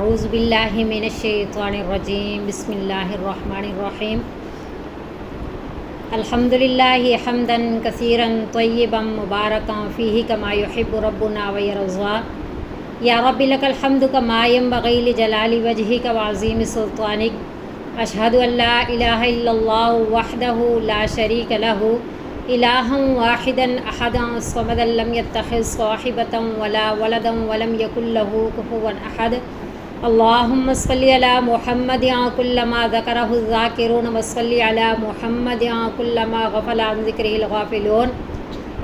اعوذ باللہ من الشیطان الرجیم بسم اللہ الرحمن الرحیم الحمدللہ حمدا کثیرا طیبا مبارکا فیہ کما یحب ربنا ویرضا یا رب لک الحمد کما ینبغی لجلال وجہک وعظیم سلطانک اشہد ان لا الہ الا اللہ وحدہ لا شریک لہ الہا واحدا احدا صمدا لم يتخذ صاحبة ولا ولدا ولم يكن له كفوا احد اللهم صل على محمد كلما ذكره الذاكرون وصل على محمد كلما غفل عن ذكره الغافلون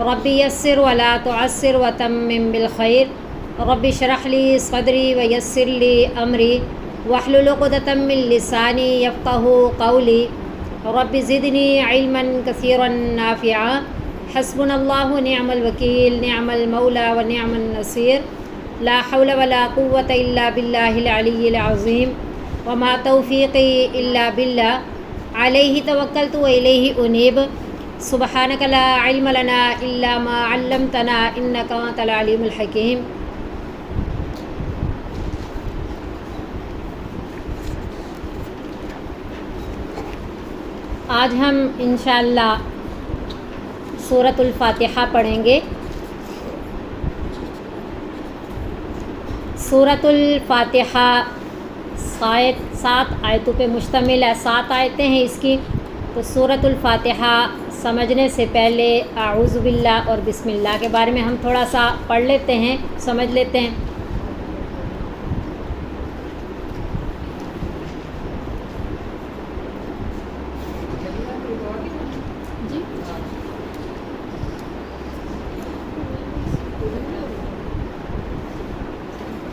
ربي يسر ولا تعسر وتمم بالخير ربي اشرح لي صدري ويسر لي امري واحلل عقدة من لساني يفقهوا قولي رب زدنی علما کثیرا نافعا حسبنا اللہ نعم الوکیل نعم المولا و نعم النصیر لا حول ولا قوة الا باللہ العلی العظیم وما توفیقی الا باللہ علیہ توکلت و الیہ انیب سبحانک لا علم لنا الا ما علمتنا انک انت العلیم الحکیم۔ آج ہم انشاءاللہ سورۃ الفاتحہ پڑھیں گے۔ سورۃ الفاتحہ 7 آیتوں پہ مشتمل ہے، 7 آیتیں ہیں اس کی۔ تو سورۃ الفاتحہ سمجھنے سے پہلے اعوذ باللہ اور بسم اللہ کے بارے میں ہم تھوڑا سا پڑھ لیتے ہیں، سمجھ لیتے ہیں۔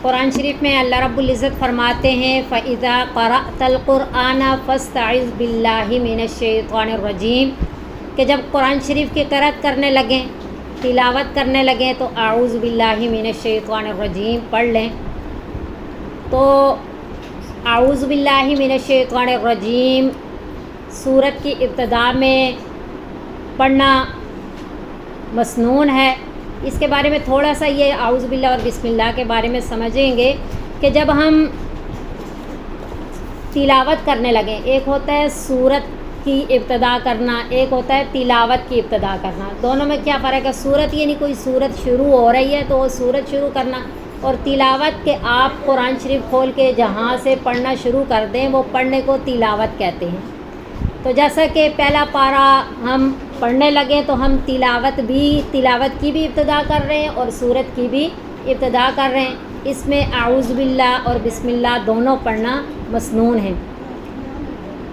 قرآن شریف میں اللہ رب العزت فرماتے ہیں فَإِذَا قَرَأْتَ الْقُرْآنَ فَاسْتَعِذْ بِاللَّهِ مِنَ الشَّيْطَانِ الرَّجِيمِ کہ جب قرآن شریف کی قرأت کرنے لگیں، تلاوت کرنے لگیں تو اعوذ باللہ من الشیطان الرجیم پڑھ لیں۔ تو اعوذ باللہ من الشیطان الرجیم سورت کی ابتدا میں پڑھنا مسنون ہے۔ اس کے بارے میں تھوڑا سا یہ اعوذ باللہ اور بسم اللہ کے بارے میں سمجھیں گے کہ جب ہم تلاوت کرنے لگیں، ایک ہوتا ہے سورت کی ابتدا کرنا، ایک ہوتا ہے تلاوت کی ابتدا کرنا، دونوں میں کیا فرق ہے؟ سورت یعنی کوئی سورت شروع ہو رہی ہے تو وہ سورت شروع کرنا، اور تلاوت کہ آپ قرآن شریف کھول کے جہاں سے پڑھنا شروع کر دیں وہ پڑھنے کو تلاوت کہتے ہیں۔ تو جیسا کہ پہلا پارہ ہم پڑھنے لگیں تو ہم تلاوت کی بھی ابتدا کر رہے ہیں اور سورت کی بھی ابتدا کر رہے ہیں۔ اس میں اعوذ باللہ اور بسم اللہ دونوں پڑھنا مسنون ہے۔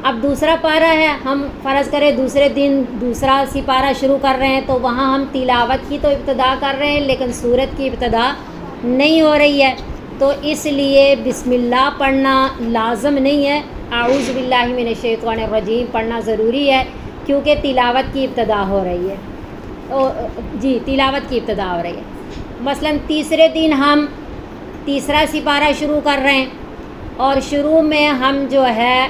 اب دوسرا پارہ ہے، ہم فرض کریں دوسرے دن دوسرا سپارہ شروع کر رہے ہیں تو وہاں ہم تلاوت کی تو ابتدا کر رہے ہیں لیکن سورت کی ابتدا نہیں ہو رہی ہے، تو اس لیے بسم اللہ پڑھنا لازم نہیں ہے، اعوذ باللہ من الشیطان الرجیم پڑھنا ضروری ہے کیونکہ تلاوت کی ابتدا ہو رہی ہے۔ تلاوت کی ابتدا ہو رہی ہے۔ مثلا تیسرے دن ہم تیسرا سپارہ شروع کر رہے ہیں اور شروع میں ہم جو ہے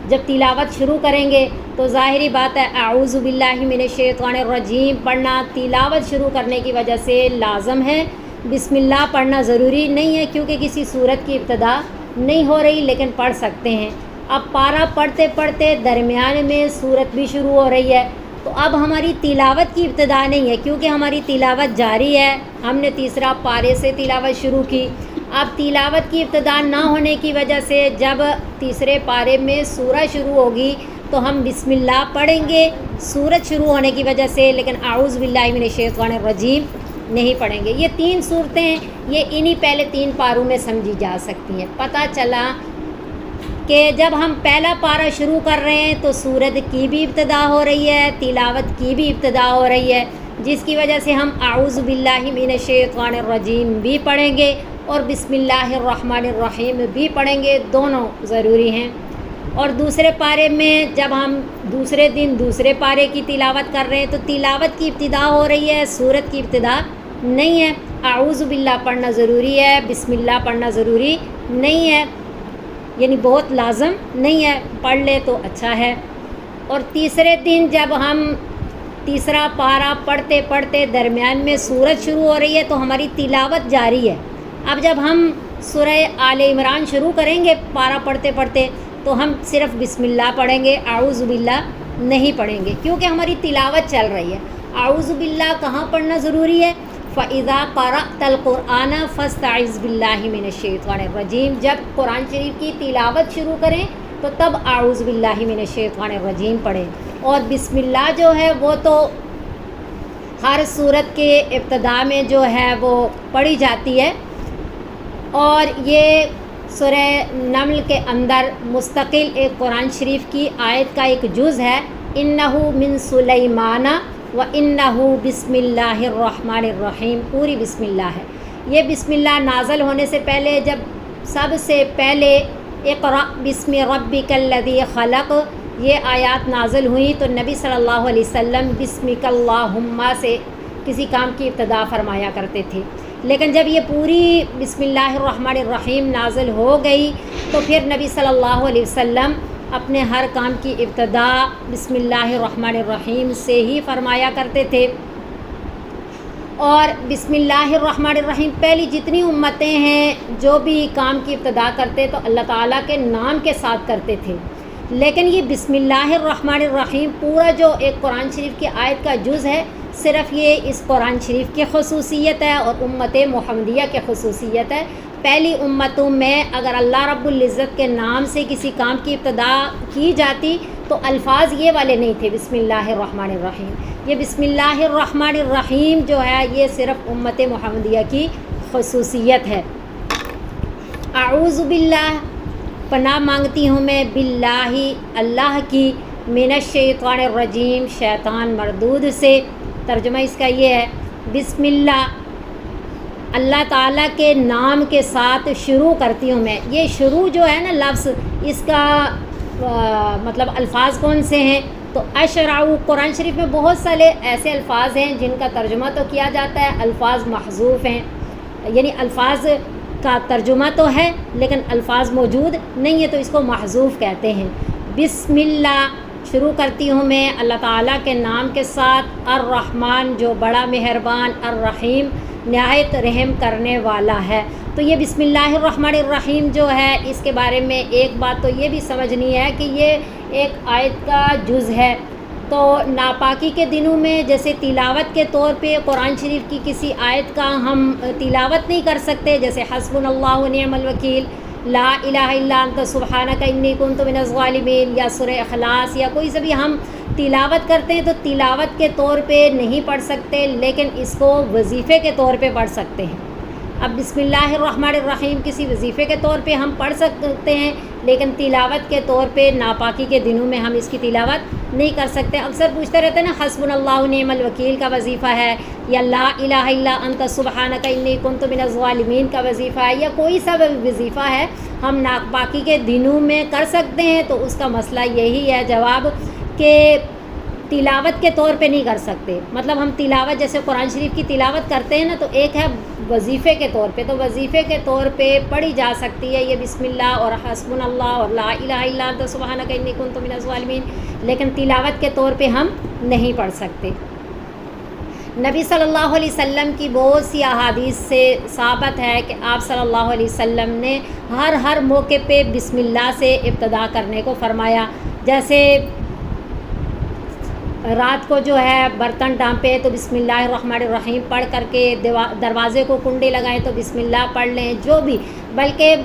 جب تلاوت شروع کریں گے تو ظاہری بات ہے اعوذ باللہ من الشیطان الرجیم پڑھنا تلاوت شروع کرنے کی وجہ سے لازم ہے، بسم اللہ پڑھنا ضروری نہیں ہے کیونکہ کسی سورت کی ابتدا نہیں ہو رہی لیکن پڑھ سکتے ہیں۔ اب پارہ پڑھتے پڑھتے درمیان میں سورت بھی شروع ہو رہی ہے تو اب ہماری تلاوت کی ابتدا نہیں ہے کیونکہ ہماری تلاوت جاری ہے، ہم نے تیسرا پارے سے تلاوت شروع کی۔ اب تلاوت کی ابتدا نہ ہونے کی وجہ سے جب تیسرے پارے میں سورہ شروع ہوگی تو ہم بسم اللہ پڑھیں گے سورت شروع ہونے کی وجہ سے، لیکن اعوذ باللہ من الشیطان الرجیم نہیں پڑھیں گے۔ یہ 3 صورتیں ہیں، یہ انہی پہلے 3 پاروں میں سمجھی جا سکتی ہیں۔ پتہ چلا کہ جب ہم پہلا پارہ شروع کر رہے ہیں تو سورت کی بھی ابتدا ہو رہی ہے، تلاوت کی بھی ابتدا ہو رہی ہے، جس کی وجہ سے ہم اعوذ باللہ من الشیطان الرجیم بھی پڑھیں گے اور بسم اللہ الرحمن الرحیم بھی پڑھیں گے، دونوں ضروری ہیں۔ اور دوسرے پارے میں جب ہم دوسرے دن دوسرے پارے کی تلاوت کر رہے ہیں تو تلاوت کی ابتدا ہو رہی ہے، سورت کی ابتدا نہیں ہے، اعوذ باللہ پڑھنا ضروری ہے، بسم اللہ پڑھنا ضروری نہیں ہے، یعنی بہت لازم نہیں ہے، پڑھ لے تو اچھا ہے۔ اور تیسرے دن جب ہم تیسرا پارہ پڑھتے پڑھتے درمیان میں سورت شروع ہو رہی ہے تو ہماری تلاوت جاری ہے۔ اب جب ہم سورہ آل عمران شروع کریں گے پارہ پڑھتے پڑھتے تو ہم صرف بسم اللہ پڑھیں گے، اعوذ باللہ نہیں پڑھیں گے، کیونکہ ہماری تلاوت چل رہی ہے۔ اعوذ باللہ کہاں پڑھنا ضروری ہے؟ فَإِذَا قَرَأْتَ الْقُرْآنَ فَاسْتَعِذْ بِاللَّهِ مِنَ الشَّيْطَانِ الرَّجِيمِ، جب قرآن شریف کی تلاوت شروع کریں تو تب اعوذ باللہ من الشیطان الرجیم پڑھیں۔ اور بسم اللہ جو ہے وہ تو ہر صورت کے ابتدا میں جو ہے وہ پڑھی جاتی ہے، اور یہ سورہ نمل کے اندر مستقل ایک قرآن شریف کی آیت کا ایک جز ہے، اِنَّهُ مِن سُلَيْمَانَ وَإِنَّهُ بسم اللہ الرحمن الرحیم، پوری بسم اللہ ہے۔ یہ بسم اللہ نازل ہونے سے پہلے جب سب سے پہلے اقرأ بسم ربک الذی خلق یہ آیات نازل ہوئیں تو نبی صلی اللہ علیہ وسلم بسمک اللہم سے کسی کام کی ابتدا فرمایا کرتے تھے، لیکن جب یہ پوری بسم اللہ الرحمن الرحیم نازل ہو گئی تو پھر نبی صلی اللہ علیہ وسلم اپنے ہر کام کی ابتدا بسم اللہ الرحمن الرحیم سے ہی فرمایا کرتے تھے۔ اور بسم اللہ الرحمن الرحیم پہلی جتنی امتیں ہیں جو بھی کام کی ابتدا کرتے تو اللہ تعالیٰ کے نام کے ساتھ کرتے تھے، لیکن یہ بسم اللہ الرحمن الرحیم پورا جو ایک قرآن شریف کی آیت کا جز ہے، صرف یہ اس قرآن شریف کی خصوصیت ہے اور امت محمدیہ کی خصوصیت ہے۔ پہلی امتوں میں اگر اللہ رب العزت کے نام سے کسی کام کی ابتدا کی جاتی تو الفاظ یہ والے نہیں تھے بسم اللہ الرحمن الرحیم۔ یہ بسم اللہ الرحمن الرحیم جو ہے یہ صرف امت محمدیہ کی خصوصیت ہے۔ اعوذ باللہ پناہ مانگتی ہوں میں، باللہ اللہ کی، من الشیطان الرجیم شیطان مردود سے۔ ترجمہ اس کا یہ ہے، بسم اللہ اللہ تعالیٰ کے نام کے ساتھ شروع کرتی ہوں میں۔ یہ شروع جو ہے نا لفظ، اس کا مطلب الفاظ کون سے ہیں؟ تو اشرعو، قرآن شریف میں بہت سارے ایسے الفاظ ہیں جن کا ترجمہ تو کیا جاتا ہے، الفاظ محذوف ہیں، یعنی الفاظ کا ترجمہ تو ہے لیکن الفاظ موجود نہیں ہے تو اس کو محذوف کہتے ہیں۔ بسم اللہ شروع کرتی ہوں میں اللہ تعالیٰ کے نام کے ساتھ، الرحمن جو بڑا مہربان، الرحیم نہایت رحم کرنے والا ہے۔ تو یہ بسم اللہ الرحمن الرحیم جو ہے اس کے بارے میں ایک بات تو یہ بھی سمجھنی ہے کہ یہ ایک آیت کا جز ہے، تو ناپاکی کے دنوں میں جیسے تلاوت کے طور پہ قرآن شریف کی کسی آیت کا ہم تلاوت نہیں کر سکتے، جیسے حسبنا اللہ و نعم الوکیل، لا الہ الا انت سبحانک انی کنت من الظالمین، یا سورہ اخلاص یا کوئی سے بھی ہم تلاوت کرتے ہیں تو تلاوت کے طور پہ نہیں پڑھ سکتے، لیکن اس کو وظیفے کے طور پہ پڑھ سکتے ہیں۔ اب بسم اللہ الرحمن الرحیم کسی وظیفے کے طور پہ ہم پڑھ سکتے ہیں، لیکن تلاوت کے طور پہ ناپاکی کے دنوں میں ہم اس کی تلاوت نہیں کر سکتے۔ اکثر پوچھتے رہتے ہیں نا، حسبنا اللہ و نعم الوکیل کا وظیفہ ہے، یا لا الہ الا انت سبحانک انی کنت من الظالمین کا وظیفہ ہے، یا کوئی سا وظیفہ ہے ہم ناپاکی کے دنوں میں کر سکتے ہیں، تو اس کا مسئلہ یہی ہے جواب کہ تلاوت کے طور پہ نہیں کر سکتے۔ مطلب ہم تلاوت جیسے قرآن شریف کی تلاوت کرتے ہیں نا، تو ایک ہے وظیفے کے طور پہ، تو وظیفے کے طور پہ پڑھی جا سکتی ہے یہ بسم اللہ اور حسبنا اللہ اور لا الہ الا انت سبحانک انی کنت من الظالمین، لیکن تلاوت کے طور پہ ہم نہیں پڑھ سکتے۔ نبی صلی اللہ علیہ وسلم کی بہت سی احادیث سے ثابت ہے کہ آپ صلی اللہ علیہ وسلم نے ہر موقع پہ بسم اللہ سے ابتدا کرنے کو فرمایا، جیسے رات کو جو ہے برتن ڈانپے تو بسم اللہ الرحمن الرحیم پڑھ کر کے دروازے کو کنڈی لگائیں تو بسم اللہ پڑھ لیں، جو بھی، بلکہ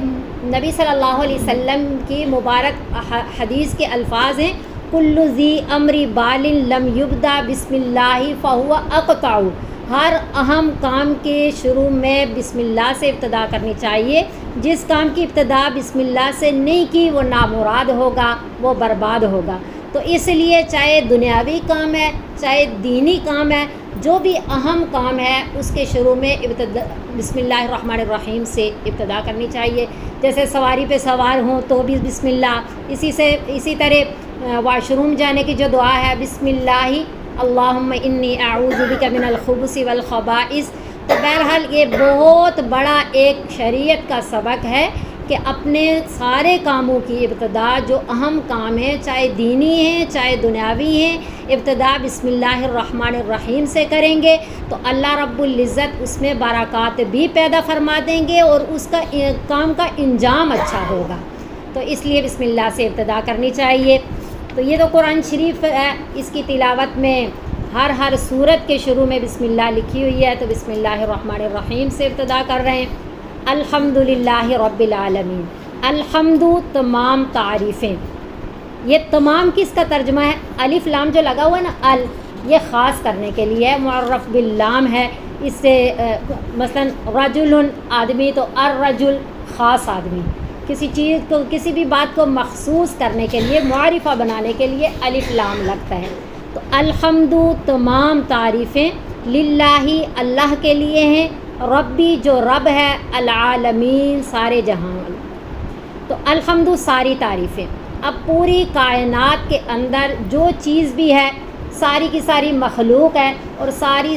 نبی صلی اللہ علیہ وسلم کی مبارک حدیث کے الفاظ ہیں، کل ذی امر بال لم یبدا بسم اللہ فہو اقطع، ہر اہم کام کے شروع میں بسم اللہ سے ابتدا کرنی چاہیے، جس کام کی ابتدا بسم اللہ سے نہیں کی وہ نامراد ہوگا، وہ برباد ہوگا۔ تو اس لیے چاہے دنیاوی کام ہے چاہے دینی کام ہے، جو بھی اہم کام ہے اس کے شروع میں بسم اللہ الرحمن الرحیم سے ابتدا کرنی چاہیے۔ جیسے سواری پہ سوار ہوں تو بھی بسم اللہ، اسی طرح واش روم جانے کی جو دعا ہے، بسم اللہ اللہم انی اعوذ بک من الخبث والخبائث۔ تو بہرحال یہ بہت بڑا ایک شریعت کا سبق ہے کہ اپنے سارے کاموں کی ابتدا جو اہم کام ہیں، چاہے دینی ہیں چاہے دنیاوی ہیں، ابتدا بسم اللہ الرحمن الرحیم سے کریں گے تو اللہ رب العزت اس میں برکات بھی پیدا فرما دیں گے اور اس کا کام کا انجام اچھا ہوگا۔ تو اس لیے بسم اللہ سے ابتدا کرنی چاہیے۔ تو یہ تو قرآن شریف ہے، اس کی تلاوت میں ہر سورت کے شروع میں بسم اللہ لکھی ہوئی ہے، تو بسم اللہ الرحمن الرحیم سے ابتدا کر رہے ہیں۔ الحمد للہ رب العالمین، الحمد تمام تعریفیں، یہ تمام کس کا ترجمہ ہے؟ الف لام جو لگا ہوا ہے نا، یہ خاص کرنے کے لیے ہے، معرف باللام ہے، اس سے مثلا رجل آدمی تو الرجل خاص آدمی، کسی چیز کو کسی بھی بات کو مخصوص کرنے کے لیے معرفہ بنانے کے لیے الف لام لگتا ہے۔ تو الحمد تمام تعریفیں، للہ اللہ کے لیے ہیں، ربی جو رب ہے، العالمین سارے جہاں، تو الحمد ساری تعریفیں۔ اب پوری کائنات کے اندر جو چیز بھی ہے ساری کی ساری مخلوق ہے اور ساری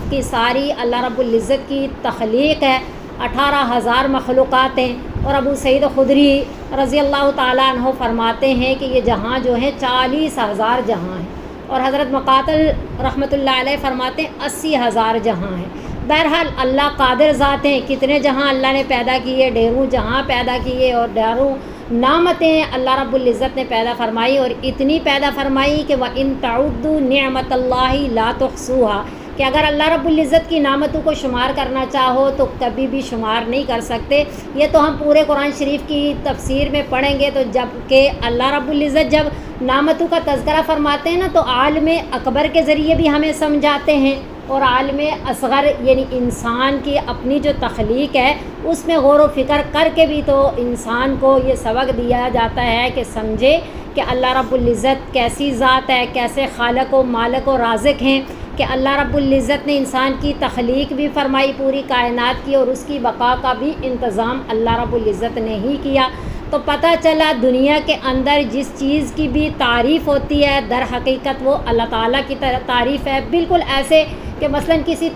کی ساری اللہ رب العزت کی تخلیق ہے، 18,000 مخلوقات ہیں، اور ابو سعید خدری رضی اللہ تعالیٰ عنہ فرماتے ہیں کہ یہ جہاں جو ہیں 40,000 جہاں ہیں، اور حضرت مقاتل رحمۃ اللہ علیہ فرماتے ہیں 80,000 جہاں ہیں۔ بہرحال اللہ قادر ذات ہیں، کتنے جہاں اللہ نے پیدا کیے، ڈھیروں جہاں پیدا کیے اور ڈھیروں نعمتیں اللہ رب العزت نے پیدا فرمائی، اور اتنی پیدا فرمائی کہ وَإِن تَعُدُّوا نِعْمَتَ اللَّهِ لَا تُحْصُوهَا، کہ اگر اللہ رب العزت کی نعمتوں کو شمار کرنا چاہو تو کبھی بھی شمار نہیں کر سکتے۔ یہ تو ہم پورے قرآن شریف کی تفسیر میں پڑھیں گے، تو جب کہ اللہ رب العزت جب نعمتوں کا تذکرہ فرماتے ہیں نا تو عالم اکبر کے ذریعے بھی ہمیں سمجھاتے ہیں، اور عالم اصغر یعنی انسان کی اپنی جو تخلیق ہے اس میں غور و فکر کر کے بھی تو انسان کو یہ سبق دیا جاتا ہے کہ سمجھے کہ اللہ رب العزت کیسی ذات ہے، کیسے خالق و مالک و رازق ہیں، کہ اللہ رب العزت نے انسان کی تخلیق بھی فرمائی پوری کائنات کی، اور اس کی بقا کا بھی انتظام اللہ رب العزت نے ہی کیا۔ تو پتہ چلا دنیا کے اندر جس چیز کی بھی تعریف ہوتی ہے در حقیقت وہ اللہ تعالیٰ کی تعریف ہے، بالکل ایسے کہ مثلا کسی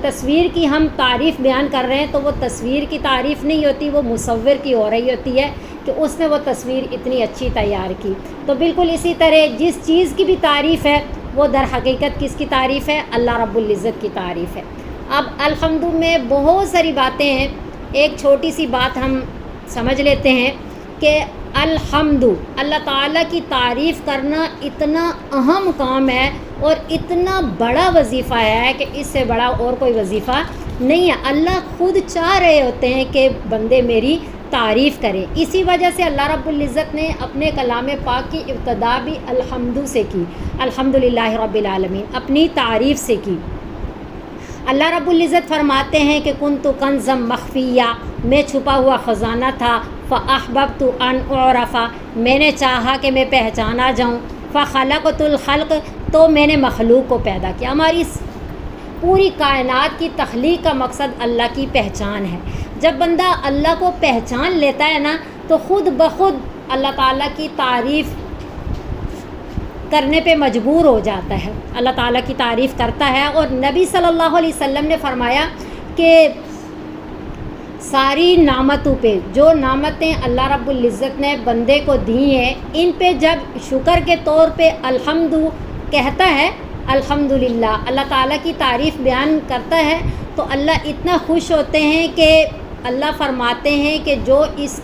تصویر کی ہم تعریف بیان کر رہے ہیں تو وہ تصویر کی تعریف نہیں ہوتی، وہ مصور کی ہو رہی ہوتی ہے کہ اس نے وہ تصویر اتنی اچھی تیار کی۔ تو بالکل اسی طرح جس چیز کی بھی تعریف ہے وہ در حقیقت کس کی تعریف ہے؟ اللہ رب العزت کی تعریف ہے۔ اب الحمد میں بہت ساری باتیں ہیں، ایک چھوٹی سی بات ہم سمجھ لیتے ہیں کہ الحمد اللہ تعالیٰ کی تعریف کرنا اتنا اہم کام ہے اور اتنا بڑا وظیفہ ہے کہ اس سے بڑا اور کوئی وظیفہ نہیں ہے۔ اللہ خود چاہ رہے ہوتے ہیں کہ بندے میری تعریف کریں، اسی وجہ سے اللہ رب العزت نے اپنے کلام پاک کی ابتدا بھی الحمد سے کی، الحمدللہ رب العالمین، اپنی تعریف سے کی۔ اللہ رب العزت فرماتے ہیں کہ کنت کنزا مخفیہ، میں چھپا ہوا خزانہ تھا، فاحببت ان اعرف، میں نے چاہا کہ میں پہچانا جاؤں، فخلقت الخلق، تو میں نے مخلوق کو پیدا کیا۔ ہماری پوری کائنات کی تخلیق کا مقصد اللہ کی پہچان ہے۔ جب بندہ اللہ کو پہچان لیتا ہے نا تو خود بخود اللہ تعالیٰ کی تعریف کرنے پہ مجبور ہو جاتا ہے، اللہ تعالیٰ کی تعریف کرتا ہے۔ اور نبی صلی اللہ علیہ وسلم نے فرمایا کہ ساری نعمتوں پہ، جو نعمتیں اللہ رب العزت نے بندے کو دی ہیں، ان پہ جب شکر کے طور پہ الحمد کہتا ہے، الحمدللہ اللہ تعالیٰ کی تعریف بیان کرتا ہے، تو اللہ اتنا خوش ہوتے ہیں کہ اللہ فرماتے ہیں کہ جو اس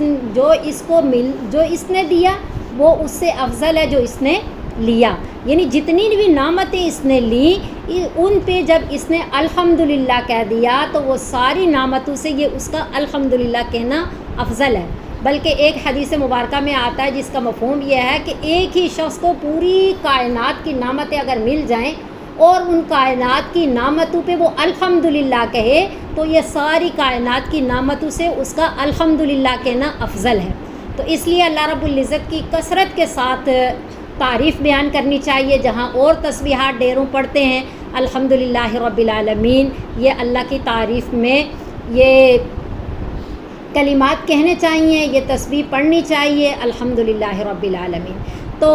نے دیا وہ اس سے افضل ہے جو اس نے لیا، یعنی جتنی بھی نعمتیں اس نے لی ان پہ جب اس نے الحمدللہ کہہ دیا تو وہ ساری نعمتوں سے یہ اس کا الحمدللہ کہنا افضل ہے۔ بلکہ ایک حدیث مبارکہ میں آتا ہے جس کا مفہوم یہ ہے کہ ایک ہی شخص کو پوری کائنات کی نعمتیں اگر مل جائیں اور ان کائنات کی نعمتوں پہ وہ الحمدللہ کہے تو یہ ساری کائنات کی نعمتوں سے اس کا الحمدللہ کہنا افضل ہے۔ تو اس لیے اللہ رب العزت کی کثرت کے ساتھ تعریف بیان کرنی چاہیے، جہاں اور تسبیحات ڈھیروں پڑھتے ہیں الحمدللہ رب العالمین، یہ اللہ کی تعریف میں یہ کلمات کہنے چاہیے، یہ تسبیح پڑھنی چاہیے الحمدللہ رب العالمین۔ تو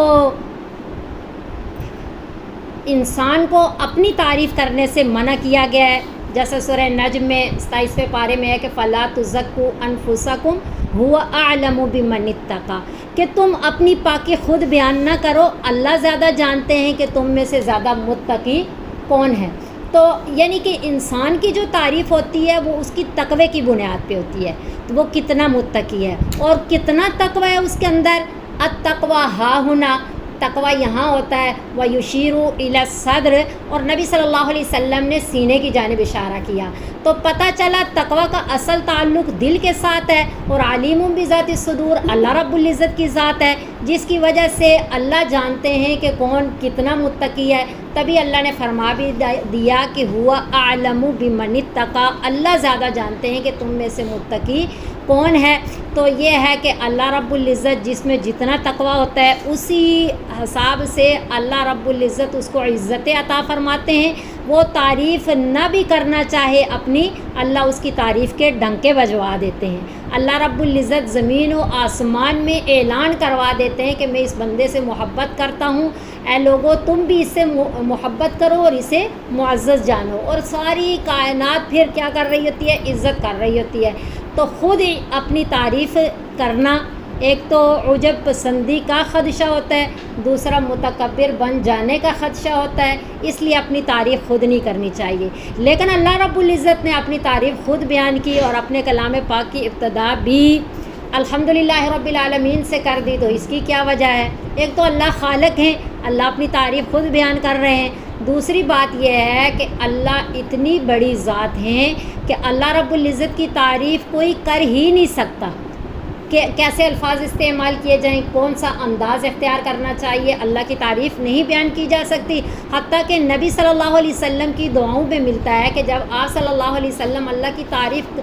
انسان کو اپنی تعریف کرنے سے منع کیا گیا ہے، جیسے سورہ نجم میں 27ویں پارے میں ہے کہ فَلَا تُزَكُّوا أَنفُسَكُمْ هُوَ أَعْلَمُ بِمَنِ اتَّقَى، کہ تم اپنی پاکی خود بیان نہ کرو، اللہ زیادہ جانتے ہیں کہ تم میں سے زیادہ متقی کون ہے۔ تو یعنی کہ انسان کی جو تعریف ہوتی ہے وہ اس کی تقوی کی بنیاد پہ ہوتی ہے، تو وہ کتنا متقی ہے اور کتنا تقوی ہے اس کے اندر۔ التقویٰ ہا ہنا، تقویٰ یہاں ہوتا ہے، وَيُشِيرُ إِلَى الصَّدْرِ، اور نبی صلی اللہ علیہ وسلم نے سینے کی جانب اشارہ کیا، تو پتہ چلا تقویٰ کا اصل تعلق دل کے ساتھ ہے، اور عَلِيمٌ بِذَاتِ الصُّدُورِ اللہ رب العزت کی ذات ہے، جس کی وجہ سے اللہ جانتے ہیں کہ کون کتنا متقی ہے۔ تبھی اللہ نے فرما بھی دیا کہ ہوا اعلم بمن اتقى، اللہ زیادہ جانتے ہیں کہ تم میں سے متقی کون ہے۔ تو یہ ہے کہ اللہ رب العزت جس میں جتنا تقویٰ ہوتا ہے اسی حساب سے اللہ رب العزت اس کو عزت عطا فرماتے ہیں۔ وہ تعریف نہ بھی کرنا چاہے اپنی، اللہ اس کی تعریف کے ڈنکے بجوا دیتے ہیں۔ اللہ رب العزت زمین و آسمان میں اعلان کروا دیتے ہیں کہ میں اس بندے سے محبت کرتا ہوں، اے لوگو تم بھی اس سے محبت کرو اور اسے معزز جانو، اور ساری کائنات پھر کیا کر رہی ہوتی ہے؟ عزت کر رہی ہوتی ہے۔ تو خود اپنی تعریف کرنا ایک تو عجب پسندی کا خدشہ ہوتا ہے، دوسرا متکبر بن جانے کا خدشہ ہوتا ہے، اس لیے اپنی تعریف خود نہیں کرنی چاہیے۔ لیکن اللہ رب العزت نے اپنی تعریف خود بیان کی اور اپنے کلام پاک کی ابتدا بھی الحمدللہ رب العالمین سے کر دی، تو اس کی کیا وجہ ہے؟ ایک تو اللہ خالق ہیں، اللہ اپنی تعریف خود بیان کر رہے ہیں، دوسری بات یہ ہے کہ اللہ اتنی بڑی ذات ہیں کہ اللہ رب العزت کی تعریف کوئی کر ہی نہیں سکتا، کہ کیسے الفاظ استعمال کیے جائیں، کون سا انداز اختیار کرنا چاہیے، اللہ کی تعریف نہیں بیان کی جا سکتی۔ حتیٰ کہ نبی صلی اللہ علیہ وسلم کی دعاؤں میں ملتا ہے کہ جب آپ صلی اللہ علیہ وسلم اللہ کی تعریف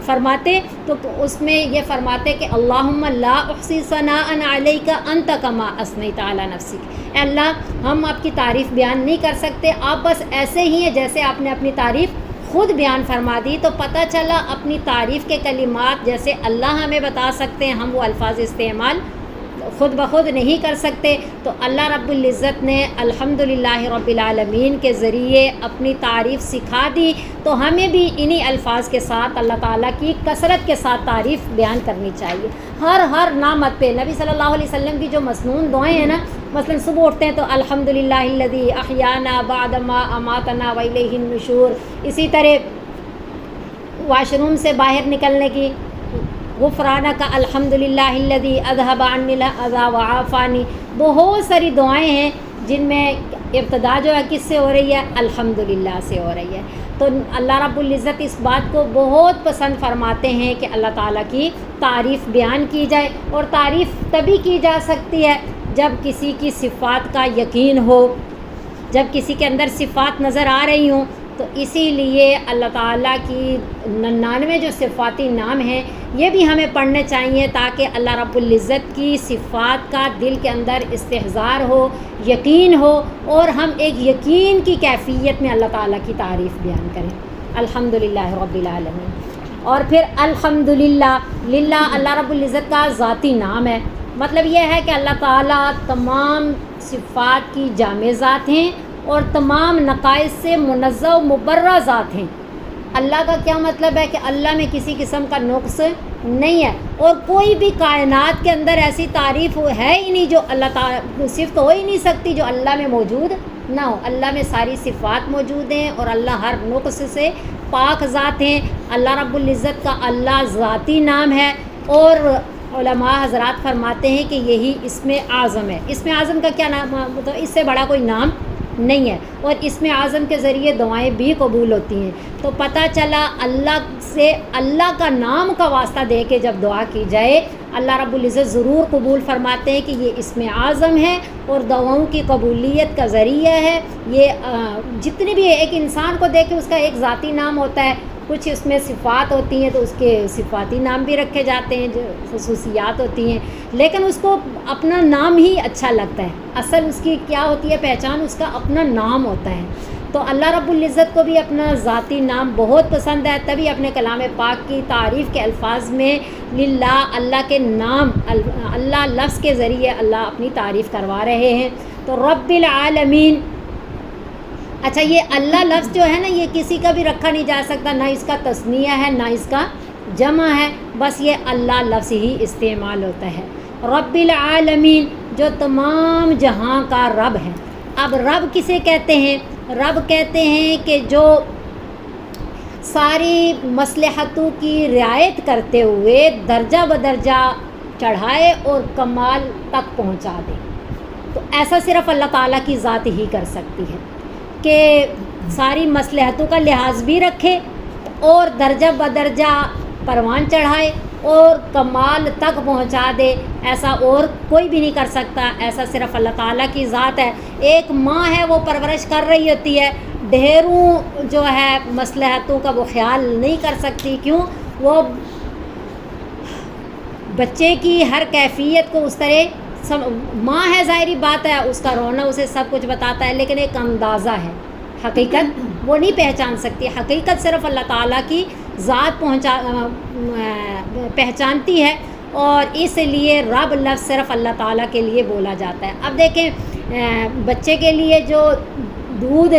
فرماتے تو اس میں یہ فرماتے کہ اللہم لا احصی ثناء علیک انت کما اثنیت علی نفسک، اے اللہ ہم آپ کی تعریف بیان نہیں کر سکتے، آپ بس ایسے ہی ہیں جیسے آپ نے اپنی تعریف خود بیان فرما دی۔ تو پتہ چلا اپنی تعریف کے کلمات جیسے اللہ ہمیں بتا سکتے ہیں، ہم وہ الفاظ استعمال خود بخود نہیں کر سکتے۔ تو اللہ رب العزت نے الحمدللہ رب العالمین کے ذریعے اپنی تعریف سکھا دی، تو ہمیں بھی انہی الفاظ کے ساتھ اللہ تعالیٰ کی کثرت کے ساتھ تعریف بیان کرنی چاہیے۔ ہر نعمت پہ نبی صلی اللہ علیہ وسلم کی جو مسنون دعائیں ہیں نا، مثلا صبح اٹھتے ہیں تو الحمدللہ الذی احیانا بعد ما اماتنا والیہ النشور، اسی طرح واش روم سے باہر نکلنے کی غفرانک الحمدللہ الذی اذھب عنی الاذی وعافانی، بہت ساری دعائیں ہیں جن میں ابتدا جو ہے کس سے ہو رہی ہے؟ الحمدللہ سے ہو رہی ہے۔ تو اللہ رب العزت اس بات کو بہت پسند فرماتے ہیں کہ اللہ تعالیٰ کی تعریف بیان کی جائے، اور تعریف تبھی کی جا سکتی ہے جب کسی کی صفات کا یقین ہو، جب کسی کے اندر صفات نظر آ رہی ہوں۔ تو اسی لیے اللہ تعالیٰ کی 99 جو صفاتی نام ہیں یہ بھی ہمیں پڑھنے چاہیے، تاکہ اللہ رب العزت کی صفات کا دل کے اندر استحضار ہو، یقین ہو، اور ہم ایک یقین کی کیفیت میں اللہ تعالیٰ کی تعریف بیان کریں۔ الحمدللہ رب العالمین۔ اور پھر الحمدللہ، للہ اللہ رب العزت کا ذاتی نام ہے، مطلب یہ ہے کہ اللہ تعالیٰ تمام صفات کی جامع ذات ہیں اور تمام نقائص سے منزہ و مبرہ ذات ہیں۔ اللہ کا کیا مطلب ہے کہ اللہ میں کسی قسم کا نقص نہیں ہے، اور کوئی بھی کائنات کے اندر ایسی تعریف ہے ہی نہیں جو اللہ تعالیٰ، صفت ہو ہی نہیں سکتی جو اللہ میں موجود نہ ہو۔ اللہ میں ساری صفات موجود ہیں اور اللہ ہر نقص سے پاک ذات ہیں۔ اللہ رب العزت کا اللہ ذاتی نام ہے، اور علماء حضرات فرماتے ہیں کہ یہی اسم اعظم ہے۔ اسم اعظم کا کیا نام؟ تو اس سے بڑا کوئی نام نہیں ہے، اور اسم اعظم کے ذریعے دعائیں بھی قبول ہوتی ہیں۔ تو پتہ چلا اللہ سے اللہ کا نام کا واسطہ دے کے جب دعا کی جائے اللہ رب العزت ضرور قبول فرماتے ہیں کہ یہ اسم اعظم ہے اور دعاؤں کی قبولیت کا ذریعہ ہے۔ یہ جتنی بھی ایک انسان کو دیکھ کے اس کا ایک ذاتی نام ہوتا ہے، کچھ اس میں صفات ہوتی ہیں تو اس کے صفاتی نام بھی رکھے جاتے ہیں جو خصوصیات ہوتی ہیں، لیکن اس کو اپنا نام ہی اچھا لگتا ہے، اصل اس کی کیا ہوتی ہے پہچان؟ اس کا اپنا نام ہوتا ہے۔ تو اللہ رب العزت کو بھی اپنا ذاتی نام بہت پسند ہے، تبھی اپنے کلام پاک کی تعریف کے الفاظ میں للہ، اللہ کے نام، اللہ لفظ کے ذریعے اللہ اپنی تعریف کروا رہے ہیں۔ تو رب العالمین، اچھا یہ اللہ لفظ جو ہے نا یہ کسی کا بھی رکھا نہیں جا سکتا، نہ اس کا تثنیہ ہے نہ اس کا جمع ہے، بس یہ اللہ لفظ ہی استعمال ہوتا ہے۔ رب العالمین جو تمام جہاں کا رب ہے۔ اب رب کسے کہتے ہیں؟ رب کہتے ہیں کہ جو ساری مصلحتوں کی رعایت کرتے ہوئے درجہ بدرجہ چڑھائے اور کمال تک پہنچا دے۔ تو ایسا صرف اللہ تعالیٰ کی ذات ہی کر سکتی ہے کہ ساری مصلحتوں کا لحاظ بھی رکھے اور درجہ بدرجہ پروان چڑھائے اور کمال تک پہنچا دے، ایسا اور کوئی بھی نہیں کر سکتا، ایسا صرف اللہ تعالیٰ کی ذات ہے۔ ایک ماں ہے وہ پرورش کر رہی ہوتی ہے، ڈھیروں جو ہے مصلحتوں کا وہ خیال نہیں کر سکتی، کیوں؟ وہ بچے کی ہر کیفیت کو اس طرح ماں ہے، ظاہری بات ہے اس کا رونا اسے سب کچھ بتاتا ہے، لیکن ایک اندازہ ہے، حقیقت وہ نہیں پہچان سکتی، حقیقت صرف اللہ تعالیٰ کی ذات پہچانتی ہے، اور اس لیے رب لفظ صرف اللہ تعالیٰ کے لیے بولا جاتا ہے۔ اب دیکھیں بچے کے لیے جو دودھ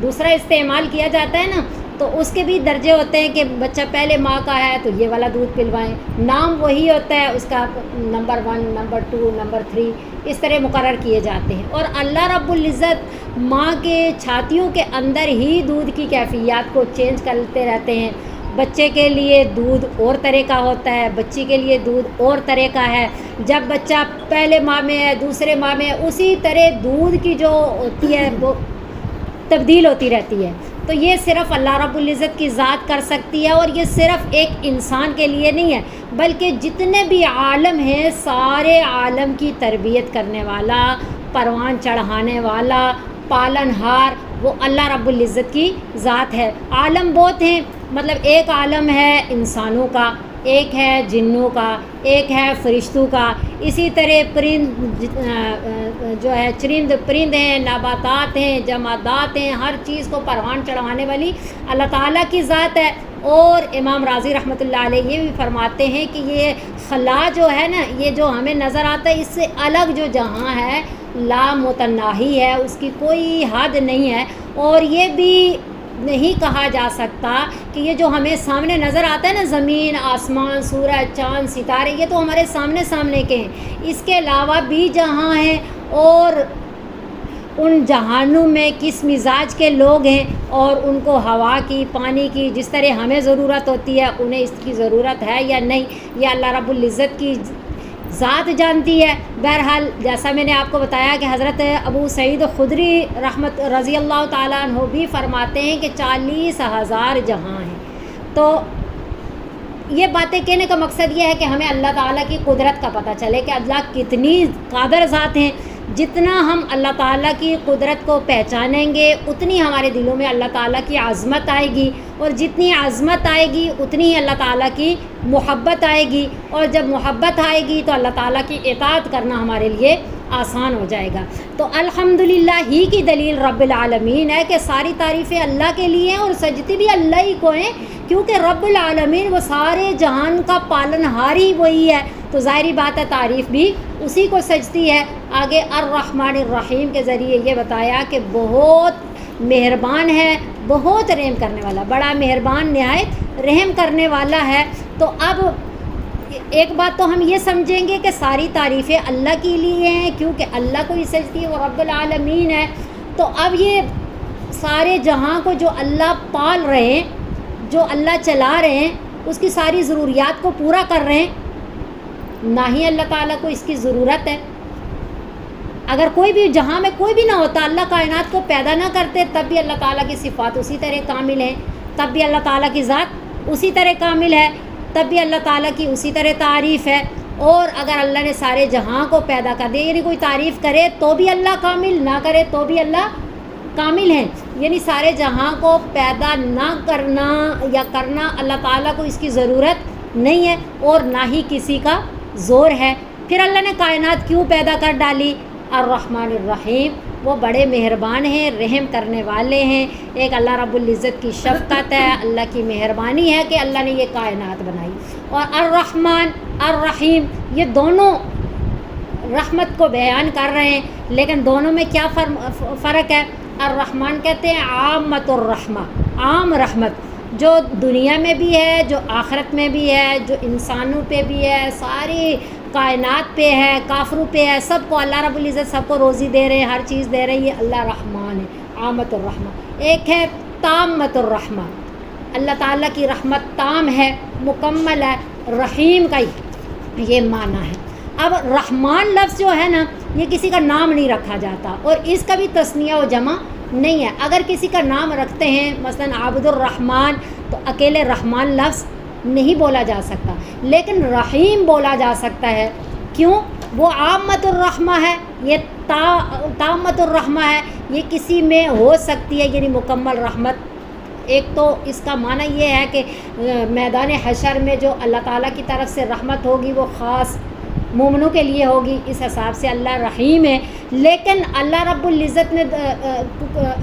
دوسرا استعمال کیا جاتا ہے نا، تو اس کے بھی درجے ہوتے ہیں کہ بچہ پہلے ماں کا ہے تو یہ والا دودھ پلوائیں، نام وہی ہوتا ہے اس کا، نمبر 1 نمبر 2 نمبر 3 اس طرح مقرر کیے جاتے ہیں۔ اور اللہ رب العزت ماں کے چھاتیوں کے اندر ہی دودھ کی کیفیات کو چینج کرتے رہتے ہیں۔ بچے کے لیے دودھ اور طرح کا ہوتا ہے، بچی کے لیے دودھ اور طرح کا ہے، جب بچہ پہلے ماں میں ہے دوسرے ماں میں ہے، اسی طرح دودھ کی جو ہوتی ہے وہ تبدیل ہوتی رہتی ہے۔ تو یہ صرف اللہ رب العزت کی ذات کر سکتی ہے، اور یہ صرف ایک انسان کے لیے نہیں ہے بلکہ جتنے بھی عالم ہیں سارے عالم کی تربیت کرنے والا، پروان چڑھانے والا، پالن ہار وہ اللہ رب العزت کی ذات ہے۔ عالم بہت ہیں، مطلب ایک عالم ہے انسانوں کا، ایک ہے جنوں کا، ایک ہے فرشتوں کا، اسی طرح پرند جو ہے چرند پرند ہیں، نباتات ہیں، جمادات ہیں، ہر چیز کو پروان چڑھانے والی اللہ تعالیٰ کی ذات ہے۔ اور امام راضی رحمۃ اللہ علیہ یہ بھی فرماتے ہیں کہ یہ خلا جو ہے نا، یہ جو ہمیں نظر آتا ہے اس سے الگ جو جہاں ہے لا متناہی ہے، اس کی کوئی حد نہیں ہے، اور یہ بھی نہیں کہا جا سکتا کہ یہ جو ہمیں سامنے نظر آتا ہے نا، زمین آسمان سورج چاند ستارے، یہ تو ہمارے سامنے کے ہیں، اس کے علاوہ بھی جہاں ہیں، اور ان جہانوں میں کس مزاج کے لوگ ہیں، اور ان کو ہوا کی پانی کی جس طرح ہمیں ضرورت ہوتی ہے انہیں اس کی ضرورت ہے یا نہیں، یہ اللہ رب العزت کی ذات جانتی ہے۔ بہرحال جیسا میں نے آپ کو بتایا کہ حضرت ابو سعید خدری رضی اللہ تعالیٰ عنہ بھی فرماتے ہیں کہ 40,000 جہاں ہیں۔ تو یہ باتیں کہنے کا مقصد یہ ہے کہ ہمیں اللہ تعالیٰ کی قدرت کا پتہ چلے کہ اللہ کتنی قادر ذات ہیں۔ جتنا ہم اللہ تعالیٰ کی قدرت کو پہچانیں گے اتنی ہمارے دلوں میں اللہ تعالیٰ کی عظمت آئے گی، اور جتنی عظمت آئے گی اتنی ہی اللہ تعالیٰ کی محبت آئے گی، اور جب محبت آئے گی تو اللہ تعالیٰ کی اطاعت کرنا ہمارے لیے آسان ہو جائے گا۔ تو الحمدللہ ہی کی دلیل رب العالمین ہے کہ ساری تعریفیں اللہ کے لیے ہیں اور سجدے بھی اللہ ہی کو ہیں، کیونکہ رب العالمین وہ سارے جہان کا پالن ہار ہی وہی ہے، تو ظاہری بات ہے تعریف بھی اسی کو سجتی ہے۔ آگے الرحمن الرحیم کے ذریعے یہ بتایا کہ بہت مہربان ہے، بہت رحم کرنے والا، بڑا مہربان نہایت رحم کرنے والا ہے۔ تو اب ایک بات تو ہم یہ سمجھیں گے کہ ساری تعریفیں اللہ کے لیے ہیں کیونکہ اللہ کو ہی سجتی ہے، وہ رب العالمین ہے۔ تو اب یہ سارے جہاں کو جو اللہ پال رہے ہیں، جو اللہ چلا رہے ہیں، اس کی ساری ضروریات کو پورا کر رہے ہیں، نہ ہی اللہ تعالیٰ کو اس کی ضرورت ہے۔ اگر کوئی بھی جہاں میں کوئی بھی نہ ہوتا، اللہ کائنات کو پیدا نہ کرتے، تب بھی اللہ تعالیٰ کی صفات اسی طرح کامل ہیں، تب بھی اللہ تعالیٰ کی ذات اسی طرح کامل ہے، تب بھی اللہ تعالیٰ کی اسی طرح تعریف ہے۔ اور اگر اللہ نے سارے جہاں کو پیدا کر دیا، یعنی کوئی تعریف کرے تو بھی اللہ کامل، نہ کرے تو بھی اللہ کامل ہیں، یعنی سارے جہاں کو پیدا نہ کرنا یا کرنا اللہ تعالیٰ کو اس کی ضرورت نہیں ہے، اور نہ ہی کسی کا زور ہے۔ پھر اللہ نے کائنات کیوں پیدا کر ڈالی؟ الرحمن الرحیم، وہ بڑے مہربان ہیں، رحم کرنے والے ہیں۔ ایک اللہ رب العزت کی شفقت ہے، اللہ کی مہربانی ہے کہ اللہ نے یہ کائنات بنائی۔ اور الرحمن الرحیم یہ دونوں رحمت کو بیان کر رہے ہیں، لیکن دونوں میں کیا فرق ہے؟ الرحمن کہتے ہیں عامۃ الرحمہ، عام رحمت، جو دنیا میں بھی ہے، جو آخرت میں بھی ہے، جو انسانوں پہ بھی ہے، ساری کائنات پہ ہے، کافروں پہ ہے، سب کو اللہ رب العزت سب کو روزی دے رہے ہیں، ہر چیز دے رہے ہیں، یہ اللہ رحمان ہے، عامۃ الرحمہ۔ ایک ہے تامۃ الرحمہ، اللہ تعالیٰ کی رحمت تام ہے، مکمل ہے، رحیم کا یہ معنی ہے۔ اب رحمان لفظ جو ہے نا، یہ کسی کا نام نہیں رکھا جاتا، اور اس کا بھی تثنیہ و جمع نہیں ہے۔ اگر کسی کا نام رکھتے ہیں مثلا عبد الرحمن، تو اکیلے رحمان لفظ نہیں بولا جا سکتا، لیکن رحیم بولا جا سکتا ہے۔ کیوں؟ وہ عامۃ الرحمہ ہے، یہ تامۃ الرحمہ ہے، یہ کسی میں ہو سکتی ہے، یعنی مکمل رحمت۔ ایک تو اس کا معنی یہ ہے کہ میدان حشر میں جو اللہ تعالیٰ کی طرف سے رحمت ہوگی وہ خاص مومنوں کے لیے ہوگی، اس حساب سے اللہ رحیم ہے۔ لیکن اللہ رب العزت نے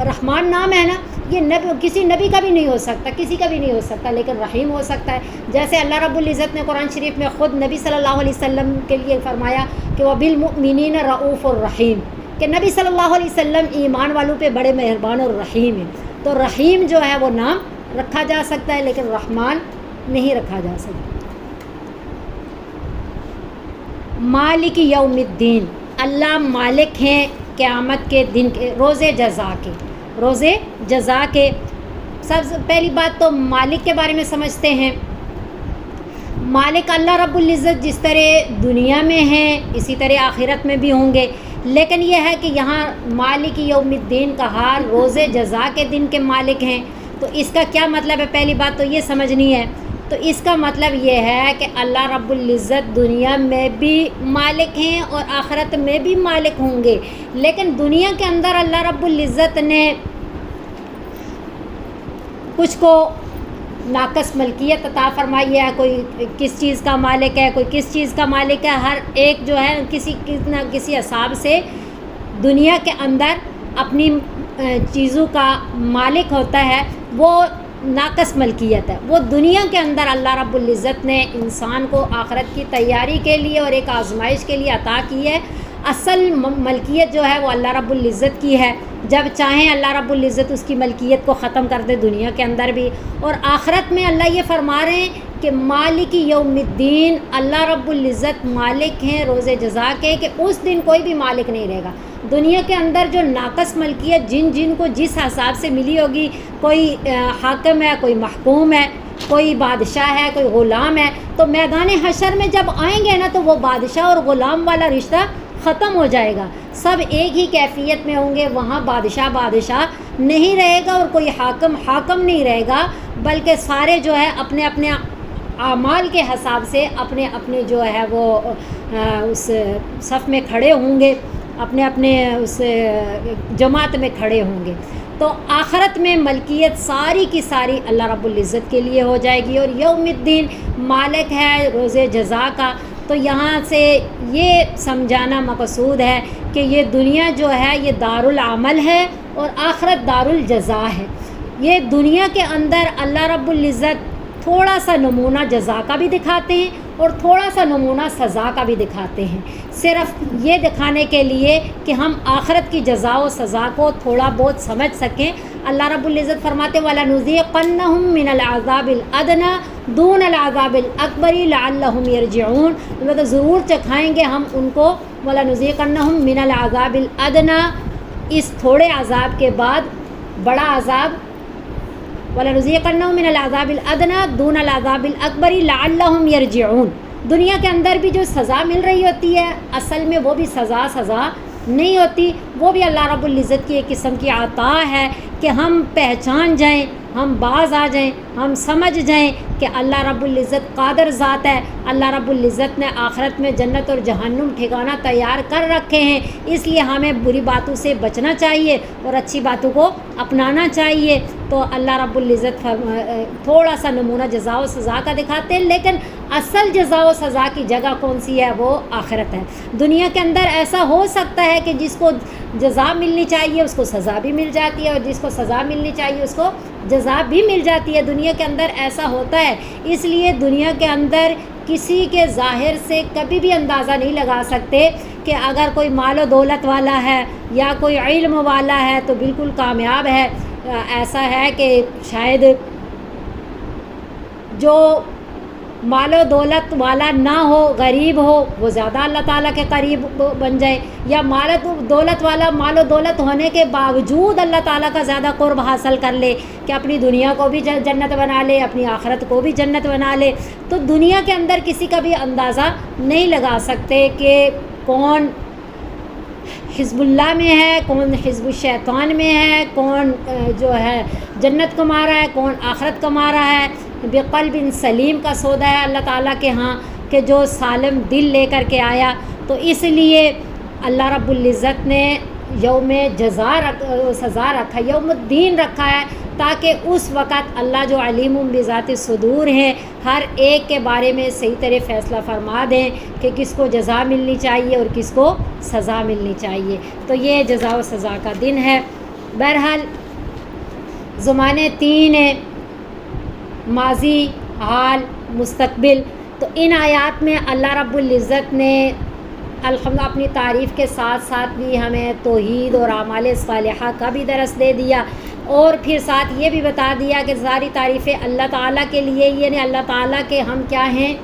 رحمان نام ہے نا، یہ کسی نبی کا بھی نہیں ہو سکتا، کسی کا بھی نہیں ہو سکتا، لیکن رحیم ہو سکتا ہے۔ جیسے اللہ رب العزت نے قرآن شریف میں خود نبی صلی اللہ علیہ وسلم کے لیے فرمایا کہ وَبِالْمُؤْمِنِينَ رَءُوفٌ الرحیم، کہ نبی صلی اللہ علیہ وسلم ایمان والوں پہ بڑے مہربان اور رحیم ہیں۔ تو رحیم جو ہے وہ نام رکھا جا سکتا ہے، لیکن رحمان نہیں رکھا جا سکتا۔ مالک یوم الدین، اللہ مالک ہیں قیامت کے دن کے، روز جزا کے، روز جزا کے۔ سب سے پہلی بات تو مالک کے بارے میں سمجھتے ہیں۔ مالک اللہ رب العزت جس طرح دنیا میں ہیں اسی طرح آخرت میں بھی ہوں گے، لیکن یہ ہے کہ یہاں مالک یوم الدین کہا، روز جزا کے دن کے مالک ہیں، تو اس کا کیا مطلب ہے؟ پہلی بات تو یہ سمجھنی ہے۔ تو اس کا مطلب یہ ہے کہ اللہ رب العزت دنیا میں بھی مالک ہیں اور آخرت میں بھی مالک ہوں گے، لیکن دنیا کے اندر اللہ رب العزت نے کچھ کو ناقص ملکیت عطا فرمائی ہے، کوئی کس چیز کا مالک ہے، کوئی کس چیز کا مالک ہے، ہر ایک جو ہے کسی نہ کسی حساب سے دنیا کے اندر اپنی چیزوں کا مالک ہوتا ہے، وہ ناقص ملکیت ہے۔ وہ دنیا کے اندر اللہ رب العزت نے انسان کو آخرت کی تیاری کے لیے اور ایک آزمائش کے لیے عطا کی ہے۔ اصل ملکیت جو ہے وہ اللہ رب العزت کی ہے، جب چاہیں اللہ رب العزت اس کی ملکیت کو ختم کر دے دنیا کے اندر بھی۔ اور آخرت میں اللہ یہ فرما رہے ہیں کہ مالک یوم الدین، اللہ رب العزت مالک ہیں روز جزا کے، کہ اس دن کوئی بھی مالک نہیں رہے گا۔ دنیا کے اندر جو ناقص ملکیت جن کو جس حساب سے ملی ہوگی، کوئی حاکم ہے، کوئی محکوم ہے، کوئی بادشاہ ہے، کوئی غلام ہے، تو میدان حشر میں جب آئیں گے نا تو وہ بادشاہ اور غلام والا رشتہ ختم ہو جائے گا، سب ایک ہی کیفیت میں ہوں گے۔ وہاں بادشاہ نہیں رہے گا اور کوئی حاکم نہیں رہے گا، بلکہ سارے جو ہے اپنے اپنے اعمال کے حساب سے اپنے جو ہے وہ اس صف میں کھڑے ہوں گے، اپنے اس جماعت میں کھڑے ہوں گے۔ تو آخرت میں ملکیت ساری کی ساری اللہ رب العزت کے لیے ہو جائے گی، اور یوم الدین مالک ہے روز جزا کا۔ تو یہاں سے یہ سمجھانا مقصود ہے کہ یہ دنیا جو ہے یہ دارالعمل ہے اور آخرت دارالجزا ہے۔ یہ دنیا کے اندر اللہ رب العزت تھوڑا سا نمونہ جزا کا بھی دکھاتے ہیں اور تھوڑا سا نمونہ سزا کا بھی دکھاتے ہیں، صرف یہ دکھانے کے لیے کہ ہم آخرت کی جزا و سزا کو تھوڑا بہت سمجھ سکیں۔ اللہ رب العزت فرماتے وَلَنُذِيقَنَّهُم مِّنَ الْعَذَابِ الْأَدْنَىٰ دُونَ الْعَذَابِ الْأَكْبَرِ لَعَلَّهُمْ يَرْجِعُونَ، البتہ ضرور چکھائیں گے ہم ان کو وَلَنُذِيقَنَّهُم مِّنَ الْعَذَابِ الْأَدْنَىٰ، اس تھوڑے عذاب کے بعد بڑا عذاب، وَلَنُذِيقَنَّهُم مِّنَ الْعَذَابِ الْأَدْنَىٰ دُونَ الْعَذَابِ الْأَكْبَرِ لَعَلَّهُمْ يَرْجِعُونَ۔ دنیا کے اندر بھی جو سزا مل رہی ہوتی ہے، اصل میں وہ بھی سزا نہیں ہوتی، وہ بھی اللہ رب العزت کی ایک قسم کی عطا ہے کہ ہم پہچان جائیں، ہم باز آ جائیں، ہم سمجھ جائیں کہ اللہ رب العزت قادر ذات ہے۔ اللہ رب العزت نے آخرت میں جنت اور جہنم ٹھکانہ تیار کر رکھے ہیں، اس لیے ہمیں بری باتوں سے بچنا چاہیے اور اچھی باتوں کو اپنانا چاہیے۔ تو اللہ رب العزت تھوڑا سا نمونہ جزا و سزا کا دکھاتے ہیں، لیکن اصل جزا و سزا کی جگہ کون سی ہے؟ وہ آخرت ہے۔ دنیا کے اندر ایسا ہو سکتا ہے کہ جس کو جزا ملنی چاہیے اس کو سزا بھی مل جاتی ہے، اور جس کو سزا ملنی چاہیے اس کو جزا بھی مل جاتی ہے۔ دنیا کے اندر ایسا ہوتا ہے، اس لیے دنیا کے اندر کسی کے ظاہر سے کبھی بھی اندازہ نہیں لگا سکتے کہ اگر کوئی مال و دولت والا ہے یا کوئی علم والا ہے تو بالکل کامیاب ہے. ایسا ہے کہ شاید جو مال و دولت والا نہ ہو، غریب ہو، وہ زیادہ اللہ تعالیٰ کے قریب بن جائے، یا مال و دولت والا مال و دولت ہونے کے باوجود اللہ تعالیٰ کا زیادہ قرب حاصل کر لے کہ اپنی دنیا کو بھی جنت بنا لے، اپنی آخرت کو بھی جنت بنا لے. تو دنیا کے اندر کسی کا بھی اندازہ نہیں لگا سکتے کہ کون حزب اللہ میں ہے، کون حزب الشیطان میں ہے، کون جو ہے جنت کما رہا ہے، کون آخرت کما رہا ہے. بقلب سلیم کا سودا ہے اللہ تعالیٰ کے ہاں کہ جو سالم دل لے کر کے آیا. تو اس لیے اللہ رب العزت نے یوم سزا رکھا، یوم الدین رکھا ہے، تاکہ اس وقت اللہ جو علیم بذات الصدور ہیں ہر ایک کے بارے میں صحیح طرح فیصلہ فرما دیں کہ کس کو جزا ملنی چاہیے اور کس کو سزا ملنی چاہیے. تو یہ جزا و سزا کا دن ہے. بہرحال زمانے 3 ہیں، ماضی، حال، مستقبل. تو ان آیات میں اللہ رب العزت نے الحمدللہ اپنی تعریف کے ساتھ ساتھ بھی ہمیں توحید اور اعمال صالحہ کا بھی درس دے دیا، اور پھر ساتھ یہ بھی بتا دیا کہ ساری تعریفیں اللہ تعالیٰ کے لیے، یعنی اللہ تعالیٰ کے ہم کیا ہیں،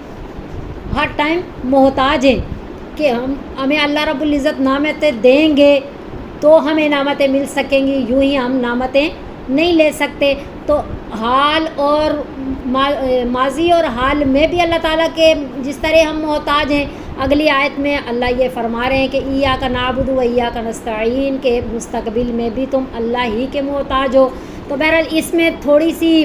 ہر ٹائم محتاج ہیں کہ ہمیں اللہ رب العزت نعمتیں دیں گے تو ہمیں نعمتیں مل سکیں گی، یوں ہی ہم نعمتیں نہیں لے سکتے. تو حال اور ماضی اور حال میں بھی اللہ تعالیٰ کے جس طرح ہم محتاج ہیں، اگلی آیت میں اللہ یہ فرما رہے ہیں کہ ایاک نعبد و ایاک نستعین، کے مستقبل میں بھی تم اللہ ہی کے محتاج ہو. تو بہرحال اس میں تھوڑی سی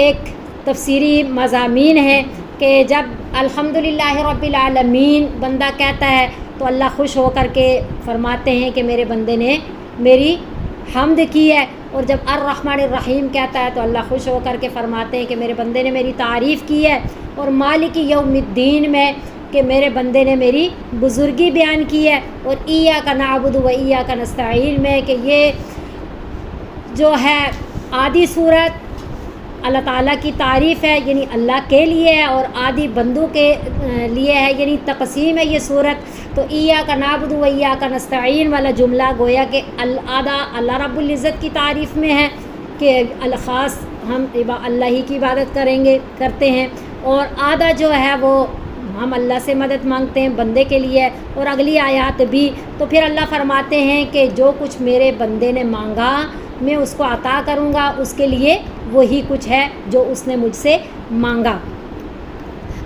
ایک تفسیری مضامین ہیں کہ جب الحمدللہ رب العالمین بندہ کہتا ہے تو اللہ خوش ہو کر کے فرماتے ہیں کہ میرے بندے نے میری حمد کی ہے، اور جب الرحمن الرحیم کہتا ہے تو اللہ خوش ہو کر کے فرماتے ہیں کہ میرے بندے نے میری تعریف کی ہے. اور مالک یوم الدین میں کہ میرے بندے نے میری بزرگی بیان کی ہے. اور ایاک نعبد و ایاک نستعین میں کہ یہ جو ہے آدھی صورت اللہ تعالیٰ کی تعریف ہے، یعنی اللہ کے لیے ہے، اور آدھی بندوں کے لیے ہے، یعنی تقسیم ہے یہ صورت. تو ایاک نعبد و ایاک نستعین والا جملہ گویا کہ آدھا اللہ رب العزت کی تعریف میں ہے کہ الخاص ہم اللہ ہی کی عبادت کرتے ہیں، اور آدھا جو ہے وہ ہم اللہ سے مدد مانگتے ہیں بندے کے لیے. اور اگلی آیات بھی تو پھر اللہ فرماتے ہیں کہ جو کچھ میرے بندے نے مانگا میں اس کو عطا کروں گا، اس کے لیے وہی کچھ ہے جو اس نے مجھ سے مانگا.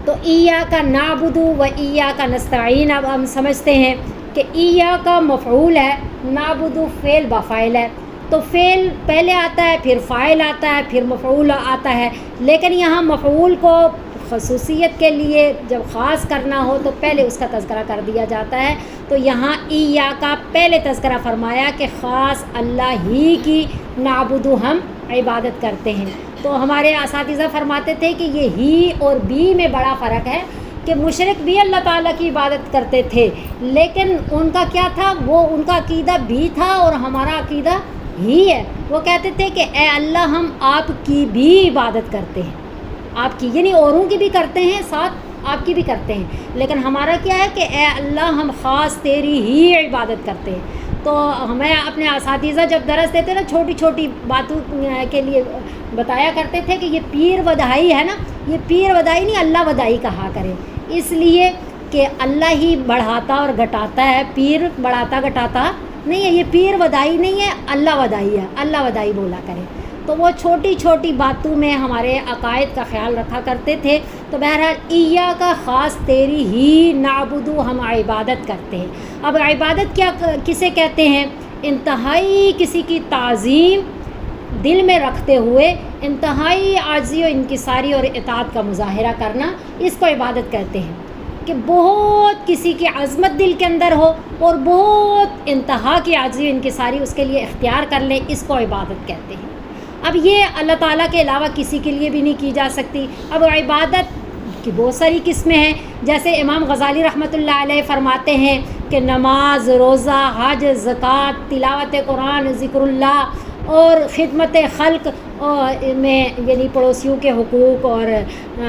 تو ایاک نعبد و ایاک نستعین اب ہم سمجھتے ہیں کہ ایاک مفعول ہے، نعبد فعل بفاعل ہے. تو فعل پہلے آتا ہے، پھر فاعل آتا ہے، پھر مفعول آتا ہے. لیکن یہاں مفعول کو خصوصیت کے لیے جب خاص کرنا ہو تو پہلے اس کا تذکرہ کر دیا جاتا ہے. تو یہاں ایاک پہلے تذکرہ فرمایا کہ خاص اللہ ہی کی نعبد ہم عبادت کرتے ہیں. تو ہمارے اساتذہ فرماتے تھے کہ یہ ہی اور بی میں بڑا فرق ہے کہ مشرک بھی اللہ تعالیٰ کی عبادت کرتے تھے، لیکن ان کا کیا تھا، وہ ان کا عقیدہ بھی تھا اور ہمارا عقیدہ ہی ہے. وہ کہتے تھے کہ اے اللہ ہم آپ کی بھی عبادت کرتے ہیں، آپ کی یعنی اوروں کی بھی کرتے ہیں، ساتھ آپ کی بھی کرتے ہیں، لیکن ہمارا کیا ہے کہ اے اللہ ہم خاص تیری ہی عبادت کرتے ہیں. تو ہمیں اپنے اساتذہ جب درس دیتے نا چھوٹی چھوٹی باتوں کے لیے بتایا کرتے تھے کہ یہ پیر ودائی ہے نا، یہ پیر ودائی نہیں اللہ ودائی کہا کرے، اس لیے کہ اللہ ہی بڑھاتا اور گھٹاتا ہے، پیر بڑھاتا گھٹاتا نہیں ہے. یہ پیر ودائی نہیں ہے، اللہ ودائی ہے، اللہ ودائی بولا کرے. تو وہ چھوٹی چھوٹی باتوں میں ہمارے عقائد کا خیال رکھا کرتے تھے. تو بہرحال ایاک خاص تیری ہی نعبدو ہم عبادت کرتے ہیں. اب عبادت کیا کسے کہتے ہیں؟ انتہائی کسی کی تعظیم دل میں رکھتے ہوئے انتہائی عاجزی و انکساری اور اطاعت کا مظاہرہ کرنا، اس کو عبادت کہتے ہیں. کہ بہت کسی کی عظمت دل کے اندر ہو اور بہت انتہا کی عاجزی و انکساری اس کے لیے اختیار کر لے، اس کو عبادت کہتے ہیں. اب یہ اللہ تعالیٰ کے علاوہ کسی کے لیے بھی نہیں کی جا سکتی. اب عبادت کی بہت ساری قسمیں ہیں، جیسے امام غزالی رحمۃ اللہ علیہ فرماتے ہیں کہ نماز، روزہ، حج، زکوٰۃ، تلاوت قرآن، ذکر اللہ اور خدمت خلق میں یعنی پڑوسیوں کے حقوق اور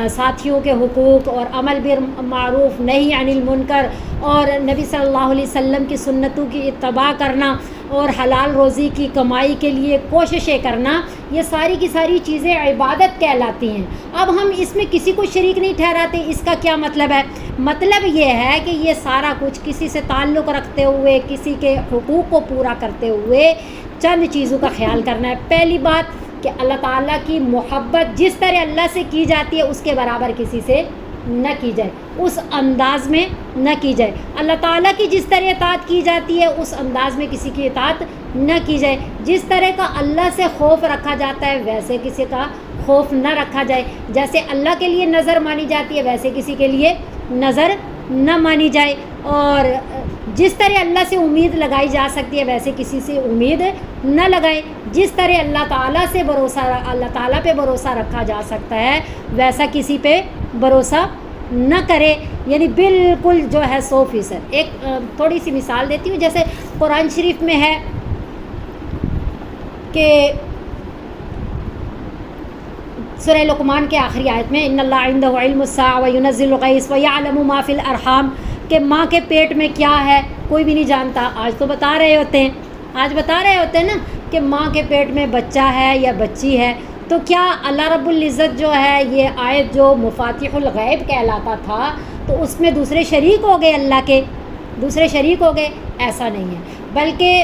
ساتھیوں کے حقوق اور عمل بالمعروف نہی عن المنکر اور نبی صلی اللہ علیہ وسلم کی سنتوں کی اتباع کرنا اور حلال روزی کی کمائی کے لیے کوششیں کرنا، یہ ساری کی ساری چیزیں عبادت کہلاتی ہیں۔ اب ہم اس میں کسی کو شریک نہیں ٹھہراتے، اس کا کیا مطلب ہے؟ مطلب یہ ہے کہ یہ سارا کچھ کسی سے تعلق رکھتے ہوئے، کسی کے حقوق کو پورا کرتے ہوئے چند چیزوں کا خیال کرنا ہے۔ پہلی بات کہ اللہ تعالیٰ کی محبت جس طرح اللہ سے کی جاتی ہے اس کے برابر کسی سے نہ کی جائے، اس انداز میں نہ کی جائے۔ اللہ تعالیٰ کی جس طرح اطاعت کی جاتی ہے اس انداز میں کسی کی اطاعت نہ کی جائے۔ جس طرح کا اللہ سے خوف رکھا جاتا ہے ویسے کسی کا خوف نہ رکھا جائے۔ جیسے اللہ کے لیے نظر مانی جاتی ہے ویسے کسی کے لیے نظر نہ مانی جائے، اور جس طرح اللہ سے امید لگائی جا سکتی ہے ویسے کسی سے امید نہ لگائے۔ جس طرح اللہ تعالیٰ پہ بھروسہ رکھا جا سکتا ہے ویسا کسی پہ بھروسہ نہ کرے، یعنی بالکل جو ہے 100%۔ ایک تھوڑی سی مثال دیتی ہوں، جیسے قرآن شریف میں ہے کہ سورہ لقمان کے آخری آیت میں ان اللہ عندہ علم الساعۃ وینزل الغیث ویعلم ما فی الارحام، کہ ماں کے پیٹ میں کیا ہے کوئی بھی نہیں جانتا۔ آج تو بتا رہے ہوتے ہیں نا کہ ماں کے پیٹ میں بچہ ہے یا بچی ہے، تو کیا اللہ رب العزت جو ہے یہ آیت جو مفاتیح الغیب کہلاتا تھا تو اس میں دوسرے شریک ہو گئے، اللہ کے دوسرے شریک ہو گئے؟ ایسا نہیں ہے، بلکہ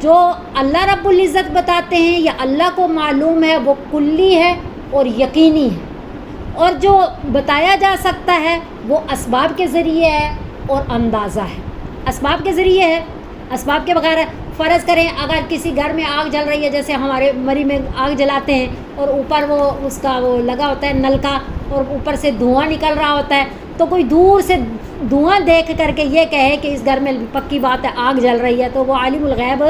جو اللہ رب العزت بتاتے ہیں یا اللہ کو معلوم ہے وہ کلی ہے اور یقینی ہے، اور جو بتایا جا سکتا ہے وہ اسباب کے ذریعے ہے اور اندازہ ہے۔ اسباب کے ذریعے ہے، اسباب کے بغیر فرض کریں اگر کسی گھر میں آگ جل رہی ہے، جیسے ہمارے مری میں آگ جلاتے ہیں اور اوپر وہ اس کا وہ لگا ہوتا ہے نل کا اور اوپر سے دھواں نکل رہا ہوتا ہے، تو کوئی دور سے دھواں دیکھ کر کے یہ کہے کہ اس گھر میں پکی بات ہے آگ جل رہی ہے، تو وہ عالم الغیب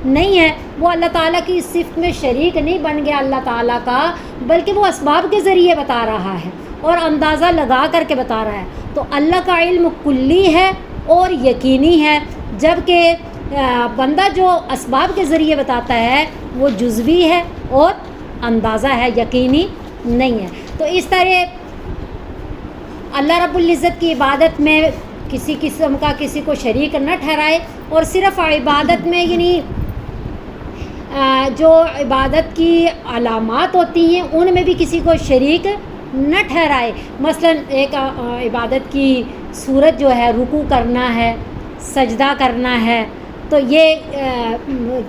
نہیں ہے، وہ اللہ تعالیٰ کی صفت میں شریک نہیں بن گیا اللہ تعالیٰ کا، بلکہ وہ اسباب کے ذریعے بتا رہا ہے اور اندازہ لگا کر کے بتا رہا ہے۔ تو اللہ کا علم کلی ہے اور یقینی ہے، جبکہ بندہ جو اسباب کے ذریعے بتاتا ہے وہ جزوی ہے اور اندازہ ہے، یقینی نہیں ہے۔ تو اس طرح اللہ رب العزت کی عبادت میں کسی قسم کا کسی کو شریک نہ ٹھہرائے، اور صرف عبادت میں یعنی جو عبادت کی علامات ہوتی ہیں ان میں بھی کسی کو شریک نہ ٹھہرائے۔ مثلا ایک عبادت کی صورت جو ہے رکوع کرنا ہے، سجدہ کرنا ہے، تو یہ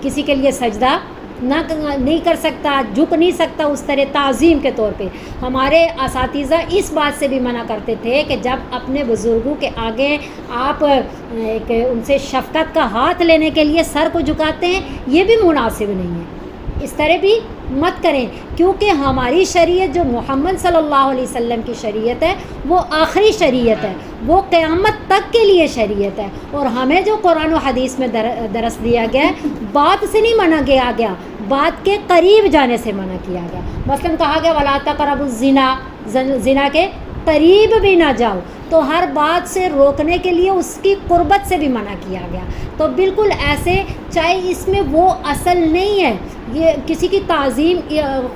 کسی کے لیے سجدہ نہیں کر سکتا، جھک نہیں سکتا اس طرح تعظیم کے طور پہ۔ ہمارے اساتذہ اس بات سے بھی منع کرتے تھے کہ جب اپنے بزرگوں کے آگے آپ ان سے شفقت کا ہاتھ لینے کے لیے سر کو جھکاتے ہیں، یہ بھی مناسب نہیں ہے، اس طرح بھی مت کریں، کیونکہ ہماری شریعت جو محمد صلی اللہ علیہ وسلم کی شریعت ہے وہ آخری شریعت ہے، وہ قیامت تک کے لیے شریعت ہے، اور ہمیں جو قرآن و حدیث میں درس دیا گیا ہے بات سے نہیں منع کیا گیا، بات کے قریب جانے سے منع کیا گیا۔ مثلا کہا گیا وَلَا تَقْرَبُوا الزِّنَا، زنا کے قریب بھی نہ جاؤ، تو ہر بات سے روکنے کے لیے اس کی قربت سے بھی منع کیا گیا۔ تو بالکل ایسے، چاہے اس میں وہ اصل نہیں ہے، یہ کسی کی تعظیم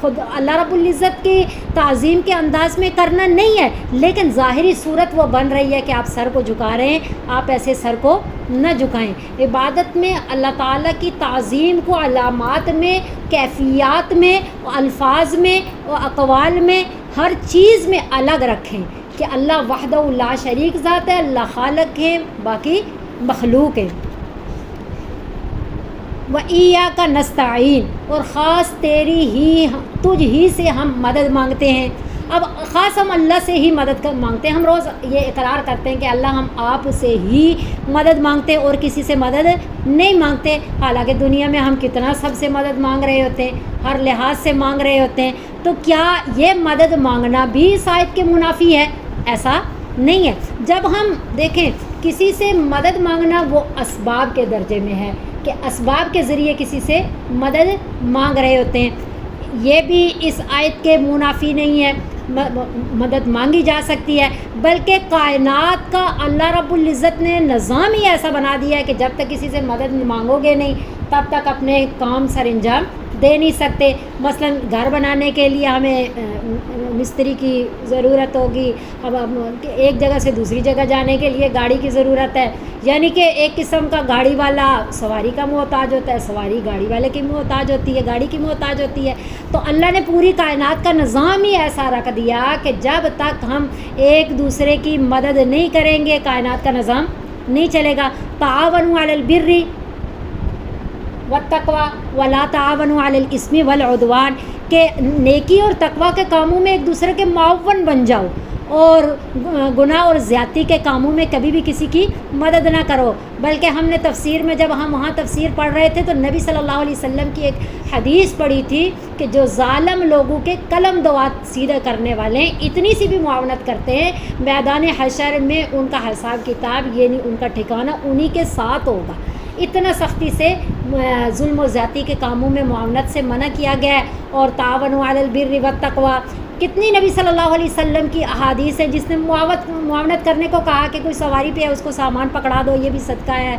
خود اللہ رب العزت کی تعظیم کے انداز میں کرنا نہیں ہے، لیکن ظاہری صورت وہ بن رہی ہے کہ آپ سر کو جھکا رہے ہیں، آپ ایسے سر کو نہ جھکائیں۔ عبادت میں اللہ تعالیٰ کی تعظیم کو علامات میں، کیفیات میں، الفاظ میں اور اقوال میں، ہر چیز میں الگ رکھیں کہ اللہ وحدہ لا شریک ذات ہے، اللہ خالق ہے، باقی مخلوق ہے۔ وَإِيَّاكَ نَسْتَعِينُ، اور خاص تجھ ہی سے ہم مدد مانگتے ہیں۔ اب خاص ہم اللہ سے ہی مدد مانگتے ہیں، ہم روز یہ اقرار کرتے ہیں کہ اللہ ہم آپ سے ہی مدد مانگتے ہیں اور کسی سے مدد نہیں مانگتے، حالانکہ دنیا میں ہم کتنا سب سے مدد مانگ رہے ہوتے ہیں، ہر لحاظ سے مانگ رہے ہوتے ہیں، تو کیا یہ مدد مانگنا بھی اس آیت کے منافی ہے؟ ایسا نہیں ہے۔ جب ہم دیکھیں کسی سے مدد مانگنا وہ اسباب کے درجے میں ہے کہ اسباب کے ذریعے کسی سے مدد مانگ رہے ہوتے ہیں، یہ بھی اس آیت کے منافی نہیں ہے، مدد مانگی جا سکتی ہے، بلکہ کائنات کا اللہ رب العزت نے نظام ہی ایسا بنا دیا ہے کہ جب تک کسی سے مدد مانگو گے نہیں تب تک اپنے کام سر انجام دے نہیں سکتے. مثلا گھر بنانے کے لیے ہمیں مستری کی ضرورت ہوگی, اب ایک جگہ سے دوسری جگہ جانے کے لیے گاڑی کی ضرورت ہے, یعنی کہ ایک قسم کا گاڑی والا سواری کا محتاج ہوتا ہے, سواری گاڑی والے کی محتاج ہوتی ہے, گاڑی کی محتاج ہوتی ہے. تو اللہ نے پوری کائنات کا نظام ہی ایسا رکھ دیا کہ جب تک ہم ایک دوسرے کی مدد نہیں کریں گے کائنات کا نظام نہیں چلے گا. تعاونوا علی البر والتقوی ولا تعاونوا علی الاثم والعدوان, کہ نیکی اور تقوی کے کاموں میں ایک دوسرے کے معاون بن جاؤ, اور گناہ اور زیادتی کے کاموں میں کبھی بھی کسی کی مدد نہ کرو. بلکہ ہم نے تفسیر میں جب ہم وہاں تفسیر پڑھ رہے تھے تو نبی صلی اللہ علیہ وسلم کی ایک حدیث پڑھی تھی کہ جو ظالم لوگوں کے قلم دوات سیدھے کرنے والے ہیں, اتنی سی بھی معاونت کرتے ہیں, میدان حشر میں ان کا حساب کتاب یہ نہیں, ان کا ٹھکانہ انہی کے ساتھ ہوگا. اتنا سختی سے ظلم و زیادتی کے کاموں میں معاونت سے منع کیا گیا ہے. اور تعاونوا علی البر والتقوی, کتنی نبی صلی اللہ علیہ وسلم کی احادیث ہیں جس نے معاونت کرنے کو کہا کہ کوئی سواری پہ ہے اس کو سامان پکڑا دو, یہ بھی صدقہ ہے,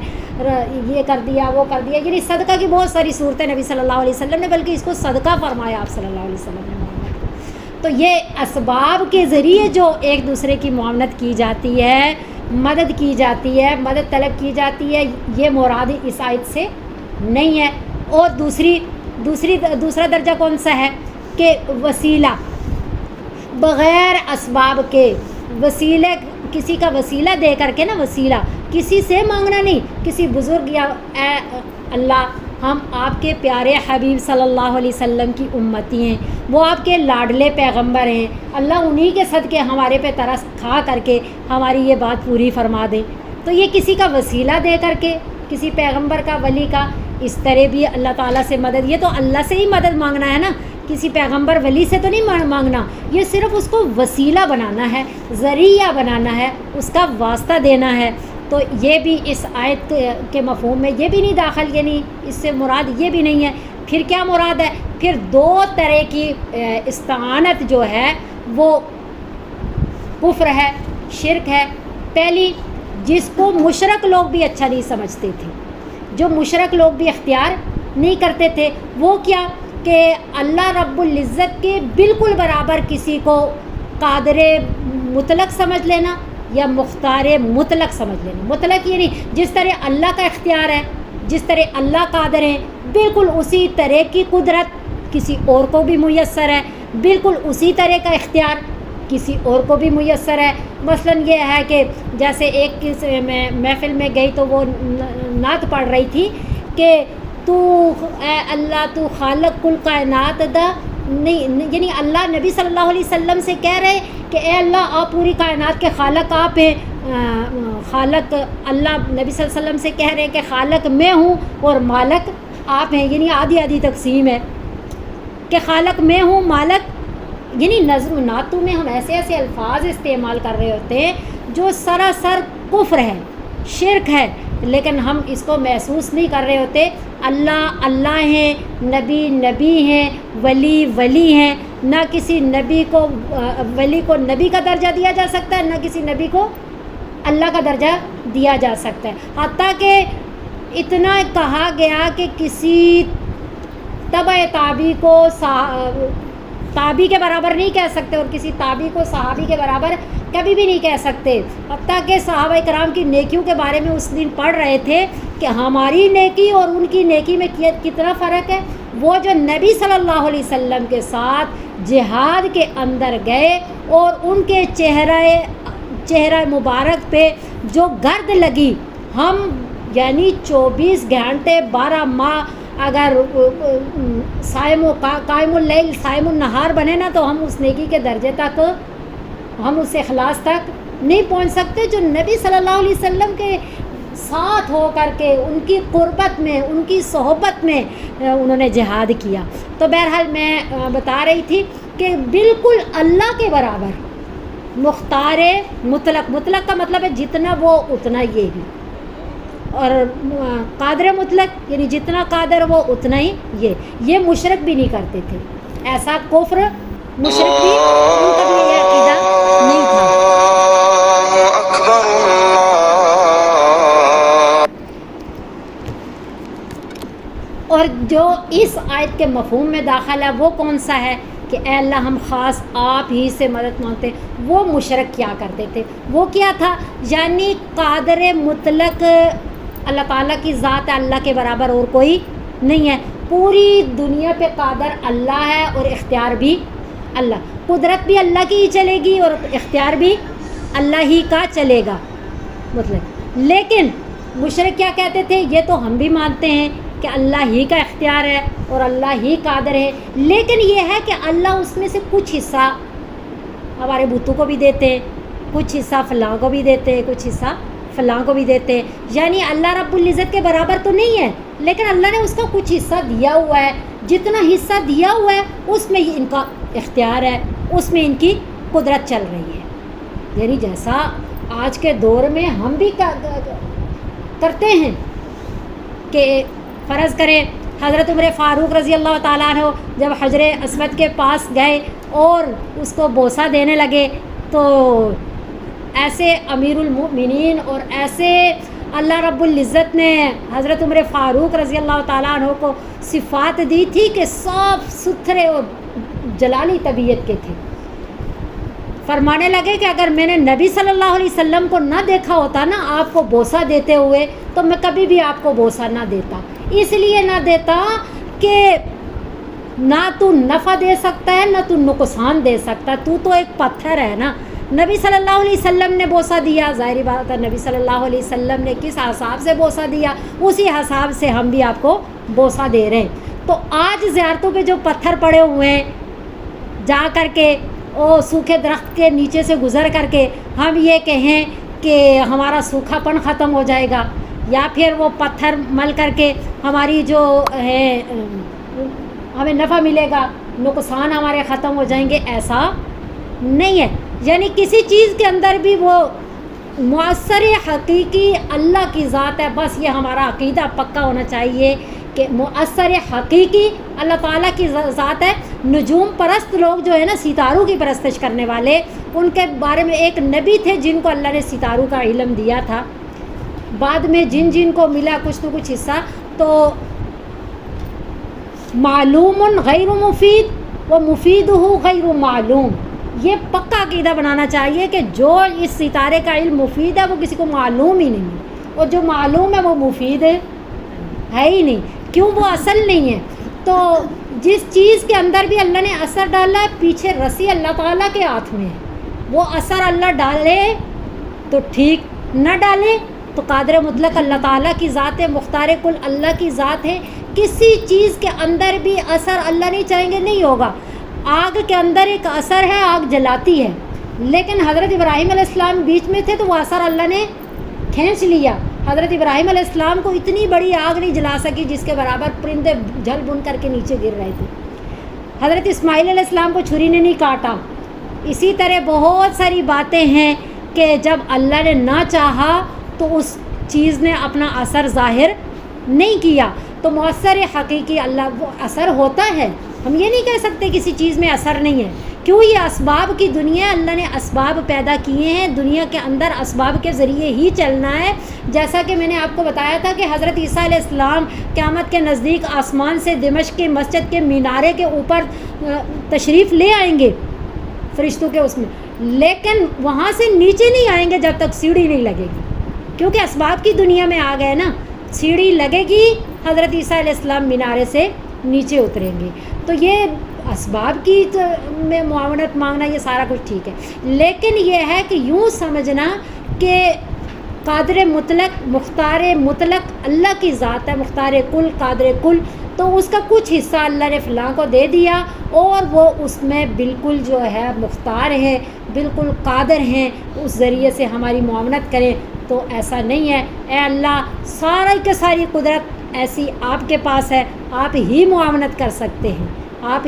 یہ کر دیا وہ کر دیا. یعنی صدقہ کی بہت ساری صورتیں نبی صلی اللہ علیہ وسلم نے, بلکہ اس کو صدقہ فرمایا آپ صلی اللہ علیہ وسلم نے معاونت کو. تو یہ اسباب کے ذریعے جو ایک دوسرے کی معاونت کی جاتی ہے, مدد کی جاتی ہے, مدد طلب کی جاتی ہے, یہ مراد اس آیت سے نہیں ہے. اور دوسرا درجہ کون سا ہے کہ وسیلہ, بغیر اسباب کے وسیلے, کسی کا وسیلہ دے کر کے نا, وسیلہ کسی سے مانگنا نہیں, کسی بزرگ یا اے اللہ ہم آپ کے پیارے حبیب صلی اللہ علیہ وسلم کی امتی ہیں, وہ آپ کے لاڈلے پیغمبر ہیں, اللہ انہی کے صدقے ہمارے پہ ترس کھا کر کے ہماری یہ بات پوری فرما دیں. تو یہ کسی کا وسیلہ دے کر کے, کسی پیغمبر کا, ولی کا, اس طرح بھی اللہ تعالیٰ سے مدد, یہ تو اللہ سے ہی مدد مانگنا ہے نا, کسی پیغمبر ولی سے تو نہیں مانگنا, یہ صرف اس کو وسیلہ بنانا ہے, ذریعہ بنانا ہے, اس کا واسطہ دینا ہے. تو یہ بھی اس آیت کے مفہوم میں یہ بھی نہیں داخل, یعنی اس سے مراد یہ بھی نہیں ہے. پھر کیا مراد ہے؟ پھر دو طرح کی استعانت جو ہے وہ کفر ہے, شرک ہے. پہلی جس کو مشرک لوگ بھی اچھا نہیں سمجھتے تھے, جو مشرک لوگ بھی اختیار نہیں کرتے تھے, وہ کیا کہ اللہ رب العزت کے بالکل برابر کسی کو قادر مطلق سمجھ لینا یا مختار مطلق سمجھ لینا. مطلق یہ نہیں, جس طرح اللہ کا اختیار ہے, جس طرح اللہ قادر ہیں, بالکل اسی طرح کی قدرت کسی اور کو بھی میسر ہے, بالکل اسی طرح کا اختیار کسی اور کو بھی میسر ہے. مثلا یہ ہے کہ جیسے ایک میں محفل میں گئی تو وہ نعت پڑھ رہی تھی کہ تو اے اللہ تو خالق کل کائنات دا نہیں, یعنی اللہ نبی صلی اللہ علیہ وسلم سے کہہ رہے کہ اے اللہ آپ پوری کائنات کے خالق آپ ہیں. خالق اللہ نبی صلی اللہ علیہ وسلم سے کہہ رہے کہ خالق میں ہوں اور مالک آپ ہیں, یعنی آدھی آدھی تقسیم ہے کہ خالق میں ہوں, مالک, یعنی نظم و نعتوں میں ہم ایسے ایسے الفاظ استعمال کر رہے ہوتے ہیں جو سراسر کفر ہے, شرک ہے, لیکن ہم اس کو محسوس نہیں کر رہے ہوتے. اللہ اللہ ہیں, نبی نبی ہیں, ولی ولی ہیں. نہ کسی نبی کو ولی کو نبی کا درجہ دیا جا سکتا ہے, نہ کسی نبی کو اللہ کا درجہ دیا جا سکتا ہے. حتیٰ کہ اتنا کہا گیا کہ کسی تبع تابعی کو تابعی کے برابر نہیں کہہ سکتے اور کسی تابعی کو صحابی کے برابر کبھی بھی نہیں کہہ سکتے. حتیٰ کہ صحابہ کرام کی نیکیوں کے بارے میں اس دن پڑھ رہے تھے کہ ہماری نیکی اور ان کی نیکی میں کتنا فرق ہے. وہ جو نبی صلی اللہ علیہ وسلم کے ساتھ جہاد کے اندر گئے اور ان کے چہرہ مبارک پہ جو گرد لگی, ہم یعنی 24 گھنٹے 12 ماہ اگر قائم اللیل صائم النہار بنے نا تو ہم اس نیکی کے درجے تک, ہم اس اخلاص تک نہیں پہنچ سکتے جو نبی صلی اللہ علیہ وسلم کے ساتھ ہو کر کے ان کی قربت میں, ان کی صحبت میں انہوں نے جہاد کیا. تو بہرحال میں بتا رہی تھی کہ بالکل اللہ کے برابر مختار مطلق, مطلق کا مطلب ہے جتنا وہ اتنا یہ بھی, اور قادر مطلق یعنی جتنا قادر وہ اتنا ہی یہ مشرک بھی نہیں کرتے تھے. ایسا کفر مشرک بھی ان کا بھی یہ عقیدہ نہیں تھا. اور جو اس آیت کے مفہوم میں داخل ہے وہ کون سا ہے کہ اے اللہ ہم خاص آپ ہی سے مدد مانگتے ہیں. وہ مشرک کیا کرتے تھے, وہ کیا تھا, یعنی قادر مطلق اللہ تعالیٰ کی ذات ہے, اللہ کے برابر اور کوئی نہیں ہے, پوری دنیا پہ قادر اللہ ہے اور اختیار بھی اللہ, قدرت بھی اللہ کی ہی چلے گی اور اختیار بھی اللہ ہی کا چلے گا مطلب. لیکن مشرک کیا کہتے تھے, یہ تو ہم بھی مانتے ہیں کہ اللہ ہی کا اختیار ہے اور اللہ ہی قادر ہے, لیکن یہ ہے کہ اللہ اس میں سے کچھ حصہ ہمارے بتوں کو بھی دیتے ہیں, کچھ حصہ فلاں کو بھی دیتے ہیں, کچھ حصہ فلاں کو بھی دیتے ہیں, یعنی اللہ رب العزت کے برابر تو نہیں ہے, لیکن اللہ نے اس کا کچھ حصہ دیا ہوا ہے, جتنا حصہ دیا ہوا ہے اس میں ہی ان کا اختیار ہے, اس میں ان کی قدرت چل رہی ہے. یعنی جیسا آج کے دور میں ہم بھی کرتے ہیں کہ فرض کریں حضرت عمر فاروق رضی اللہ تعالیٰ عنہ جب حجر اسود کے پاس گئے اور اس کو بوسہ دینے لگے, تو ایسے امیر المؤمنین اور ایسے اللہ رب العزت نے حضرت عمر فاروق رضی اللہ تعالیٰ عنہ کو صفات دی تھی کہ صاف ستھرے اور جلالی طبیعت کے تھے. فرمانے لگے کہ اگر میں نے نبی صلی اللہ علیہ وسلم کو نہ دیکھا ہوتا نا آپ کو بوسہ دیتے ہوئے, تو میں کبھی بھی آپ کو بوسہ نہ دیتا. اس لیے نہ دیتا کہ نہ تو نفع دے سکتا ہے نہ تو نقصان دے سکتا, تو ایک پتھر ہے نا. نبی صلی اللہ علیہ وسلم نے بوسہ دیا, ظاہری بات ہے نبی صلی اللہ علیہ وسلم نے کس حساب سے بوسہ دیا, اسی حساب سے ہم بھی آپ کو بوسہ دے رہے ہیں. تو آج زیارتوں پہ جو پتھر پڑے ہوئے ہیں, جا کر کے او سوکھے درخت کے نیچے سے گزر کر کے ہم یہ کہیں کہ ہمارا سوکھا پن ختم ہو جائے گا, یا پھر وہ پتھر مل کر کے ہماری جو ہے ہمیں نفع ملے گا, نقصان ہمارے ختم ہو جائیں گے, ایسا نہیں ہے. یعنی کسی چیز کے اندر بھی وہ مؤثر حقیقی اللہ کی ذات ہے. بس یہ ہمارا عقیدہ پکا ہونا چاہیے کہ مؤثر حقیقی اللہ تعالیٰ کی ذات ہے. نجوم پرست لوگ جو ہے نا, ستاروں کی پرستش کرنے والے, ان کے بارے میں ایک نبی تھے جن کو اللہ نے ستاروں کا علم دیا تھا. بعد میں جن کو ملا کچھ نہ کچھ حصہ, تو معلوم غیر مفید و مفید غیر معلوم, یہ پکا عقیدہ بنانا چاہیے کہ جو اس ستارے کا علم مفید ہے وہ کسی کو معلوم ہی نہیں ہے, اور جو معلوم ہے وہ مفید ہے ہی نہیں, کیوں, وہ اصل نہیں ہے. تو جس چیز کے اندر بھی اللہ نے اثر ڈالا ہے, پیچھے رسی اللہ تعالیٰ کے ہاتھ میں ہے. وہ اثر اللہ ڈالے تو ٹھیک, نہ ڈالے تو قادر مطلق اللہ تعالیٰ کی ذات ہے, مختار کل اللہ کی ذات ہے. کسی چیز کے اندر بھی اثر اللہ نہیں چاہیں گے نہیں ہوگا. آگ کے اندر ایک اثر ہے, آگ جلاتی ہے, لیکن حضرت ابراہیم علیہ السلام بیچ میں تھے تو وہ اثر اللہ نے کھینچ لیا. حضرت ابراہیم علیہ السلام کو اتنی بڑی آگ نہیں جلا سکی جس کے برابر پرندے جھل بن کر کے نیچے گر رہے تھے. حضرت اسماعیل علیہ السلام کو چھری نے نہیں کاٹا. اسی طرح بہت ساری باتیں ہیں کہ جب اللہ نے نہ چاہا تو اس چیز نے اپنا اثر ظاہر نہیں کیا. تو مؤثر حقیقی اللہ, وہ اثر ہوتا ہے. ہم یہ نہیں کہہ سکتے کسی چیز میں اثر نہیں ہے, کیوں, یہ اسباب کی دنیا, اللہ نے اسباب پیدا کیے ہیں, دنیا کے اندر اسباب کے ذریعے ہی چلنا ہے. جیسا کہ میں نے آپ کو بتایا تھا کہ حضرت عیسیٰ علیہ السلام قیامت کے نزدیک آسمان سے دمشق کی مسجد کے مینارے کے اوپر تشریف لے آئیں گے فرشتوں کے اس میں, لیکن وہاں سے نیچے نہیں آئیں گے جب تک سیڑھی نہیں لگے گی, کیونکہ اسباب کی دنیا میں آ گئے نا. سیڑھی لگے گی, حضرت عیسیٰ علیہ السلام مینارے سے نیچے اتریں گے. تو یہ اسباب کی میں معاونت مانگنا یہ سارا کچھ ٹھیک ہے, لیکن یہ ہے کہ یوں سمجھنا کہ قادر مطلق, مختار مطلق اللہ کی ذات ہے, مختار کل, قادر کل, تو اس کا کچھ حصہ اللہ نے فلاں کو دے دیا اور وہ اس میں بالکل جو ہے مختار ہے, بالکل قادر ہیں, اس ذریعے سے ہماری معاونت کریں. تو ایسا نہیں ہے. اے اللہ, سارا کی ساری قدرت ایسی آپ کے پاس ہے, آپ ہی معاونت کر سکتے ہیں, آپ